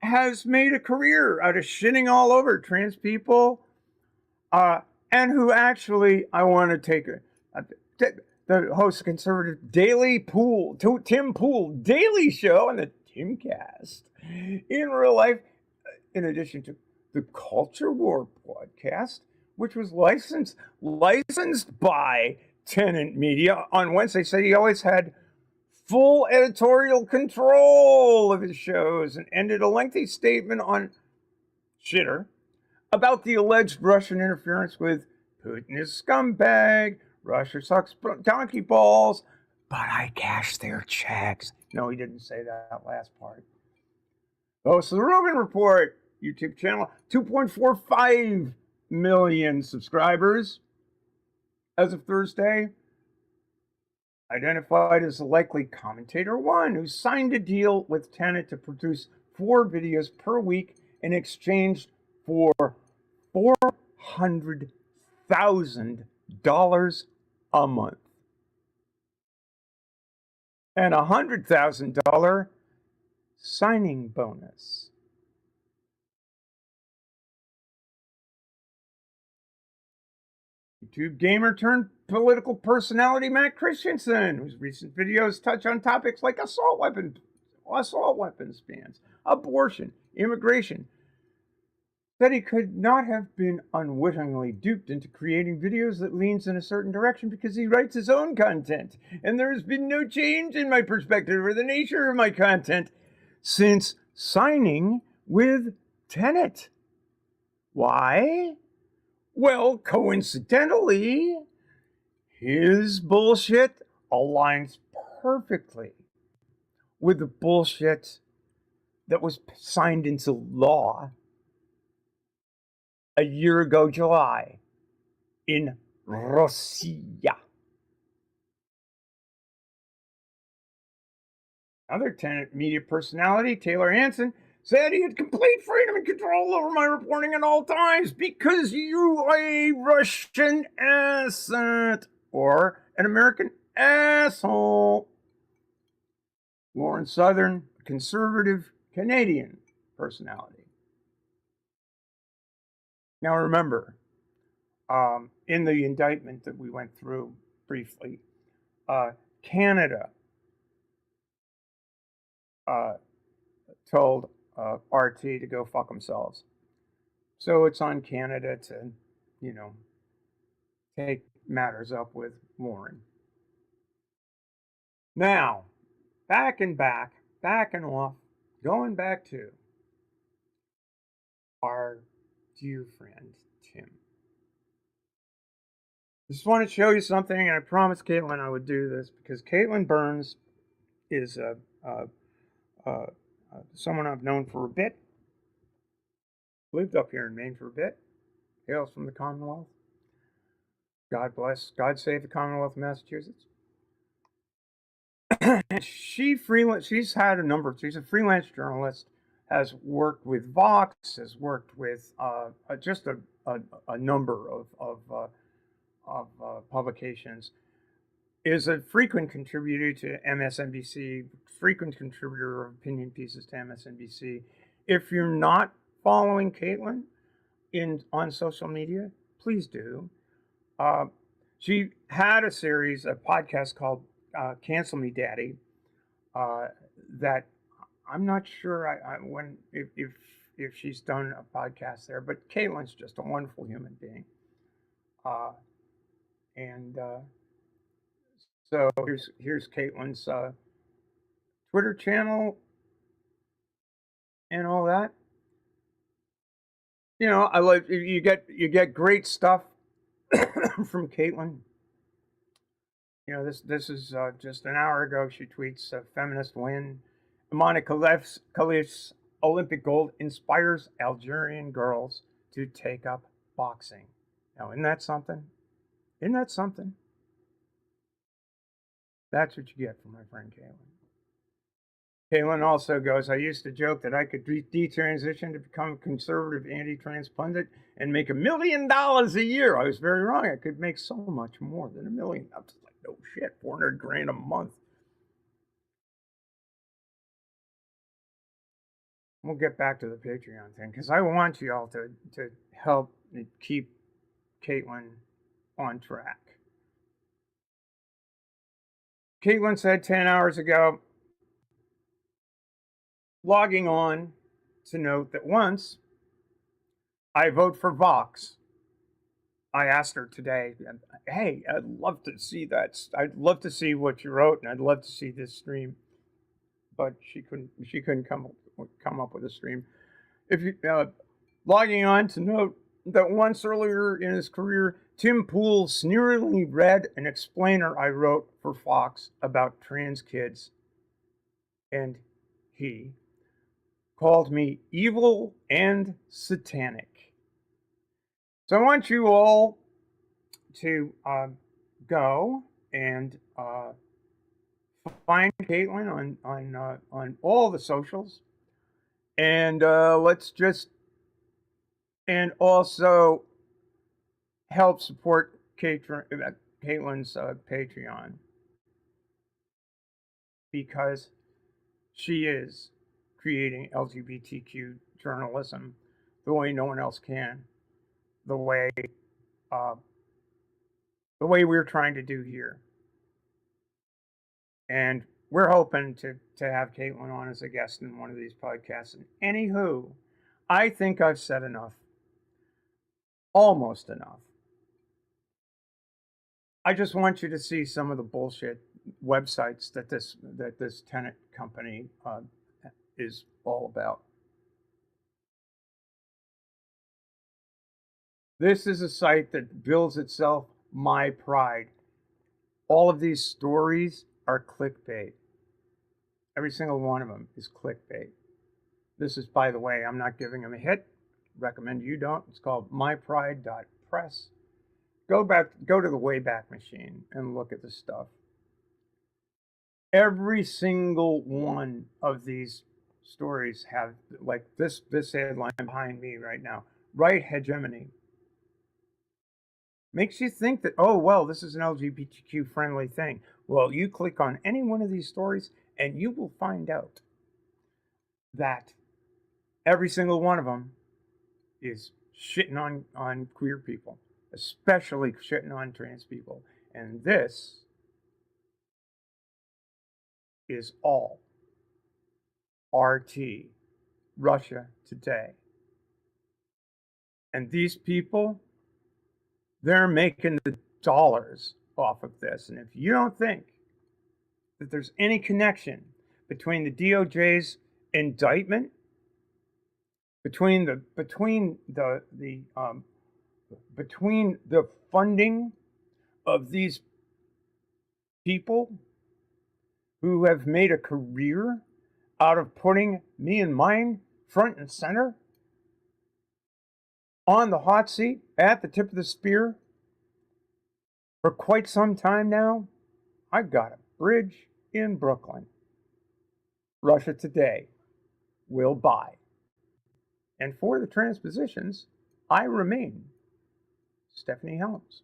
has made a career out of shitting all over trans people, and who actually, I want to take the host of conservative Tim Pool Daily Show and the Timcast in real life, in addition to the Culture War podcast, which was licensed by Tenet Media. On Wednesday, said he always had full editorial control of his shows, and ended a lengthy statement on Shitter about the alleged Russian interference with Putin is scumbag, Russia sucks donkey balls, but I cash their checks. No, he didn't say that last part. Oh, so the Rubin Report YouTube channel, 2.45 million subscribers as of Thursday. Identified as a likely commentator one who signed a deal with Tenet to produce 4 videos per week in exchange for $400,000 a month and a $100,000 signing bonus. YouTube gamer turned political personality Matt Christensen, whose recent videos touch on topics like assault weapons bans, abortion, immigration, said he could not have been unwittingly duped into creating videos that leans in a certain direction because he writes his own content, and there has been no change in my perspective or the nature of my content since signing with Tenet. Why? Well, coincidentally, his bullshit aligns perfectly with the bullshit that was signed into law a year ago, July, in Russia. Other Tenet media personality, Taylor Hansen, said he had complete freedom and control over my reporting at all times because you are a Russian asset or an American asshole. Lauren Southern, conservative Canadian personality. Now remember, in the indictment that we went through briefly, Canada told RT to go fuck themselves. So it's on Canada to, take matters up with Lauren. Now, back and off, going back to our dear friend, Tim. Just want to show you something, and I promised Caitlin I would do this because Caitlin Burns is someone I've known for a bit. Lived up here in Maine for a bit. Hails from the Commonwealth. God bless. God save the Commonwealth of Massachusetts. She's had a number. She's a freelance journalist. Has worked with Vox. Has worked with just a number of publications. Is a frequent contributor to MSNBC. Frequent contributor of opinion pieces to MSNBC. If you're not following Caitlin on social media, please do. She had a podcast called "Cancel Me, Daddy," that I'm not sure if she's done a podcast there, but Caitlin's just a wonderful human being, and so here's Caitlin's Twitter channel and all that. I like you get great stuff from Caitlin. This is just an hour ago. She tweets, "Feminist win. Monica Khalifa's Olympic gold inspires Algerian girls to take up boxing." Now, isn't that something? Isn't that something? That's what you get from my friend Caitlin. Caitlin also goes, "I used to joke that I could detransition to become a conservative anti-trans pundit and make $1 million a year. I was very wrong. I could make so much more than $1 million. I was like, no shit, $400,000 a month." We'll get back to the Patreon thing because I want you all to help keep Caitlin on track. Caitlin said 10 hours ago, logging on to note that once I vote for Vox. I asked her today, "Hey, I'd love to see that. I'd love to see what you wrote, and I'd love to see this stream." But she couldn't come up with a stream. If you logging on to note that once earlier in his career, Tim Pool sneeringly read an explainer I wrote for Fox about trans kids, and he called me evil and satanic. So I want you all to go and find Caitlin on all the socials, and and also help support Caitlin's Patreon, because she is creating LGBTQ journalism the way no one else can, the way the way we're trying to do here. And we're hoping to have Caitlin on as a guest in one of these podcasts. And anywho, I think I've said enough. Almost enough. I just want you to see some of the bullshit websites that this tenant company is all about. This is a site that bills itself My Pride. All of these stories are clickbait. Every single one of them is clickbait. This is, by the way, I'm not giving them a hit. Recommend you don't. It's called mypride.press. Go to the Wayback Machine and look at the stuff. Every single one of these stories have, like this headline behind me right now, right hegemony. Makes you think that, oh, well, this is an LGBTQ friendly thing. Well, you click on any one of these stories and you will find out that every single one of them is shitting on queer people, especially shitting on trans people. And this is all RT, Russia Today. And these people, they're making the dollars off of this. And if you don't think that there's any connection between the DOJ's indictment, between the funding of these people who have made a career out of putting me and mine front and center on the hot seat at the tip of the spear for quite some time now, I've got a bridge in Brooklyn. Russia Today will buy. And for the transpositions, I remain Stephanie Helms.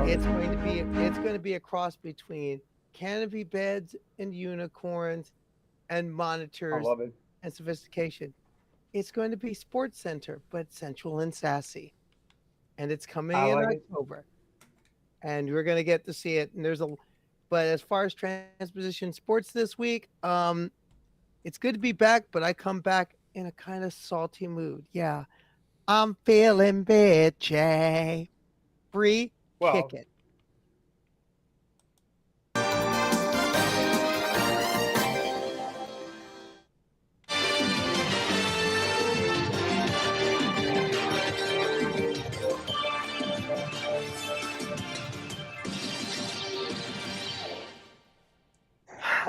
It's going to be a cross between canopy beds and unicorns and monitors and sophistication. It's going to be Sports Center, but sensual and sassy. And it's coming in October. And we're going to get to see it. And but as far as Transposition Sports this week, it's good to be back, but I come back in a kind of salty mood. Yeah. I'm feeling bitchy. Free, kick it.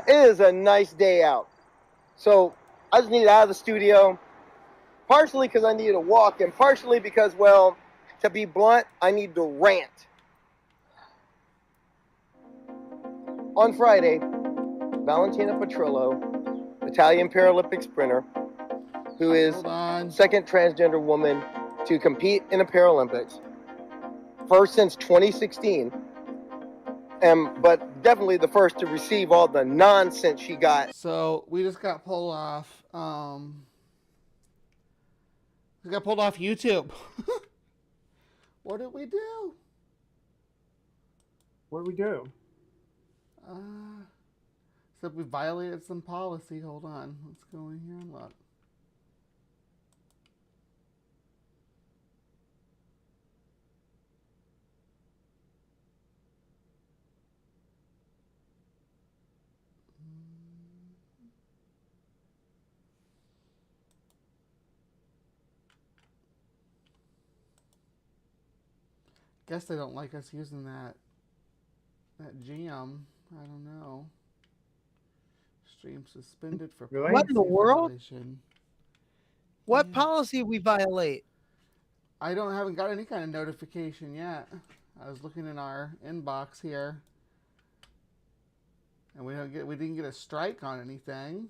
It is a nice day out. So I just needed out of the studio, partially because I needed to walk, and partially because, well, to be blunt, I need to rant. On Friday, Valentina Petrillo, Italian Paralympic sprinter, who is second transgender woman to compete in the Paralympics, first since 2016, but definitely the first to receive all the nonsense she got. So we just got pulled off. We got pulled off YouTube. What did we do? What do we do? So we violated some policy. Hold on. Let's go in here and look. Guess they don't like us using that jam. I don't know. Stream suspended for Really? What in the policy world? violation. What Yeah. policy we violate? I haven't got any kind of notification yet. I was looking in our inbox here, and we didn't get a strike on anything.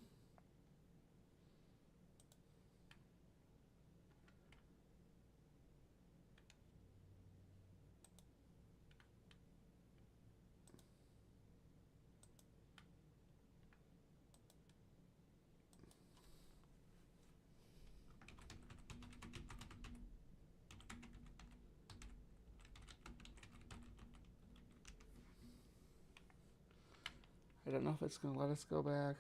I don't know if it's going to let us go back.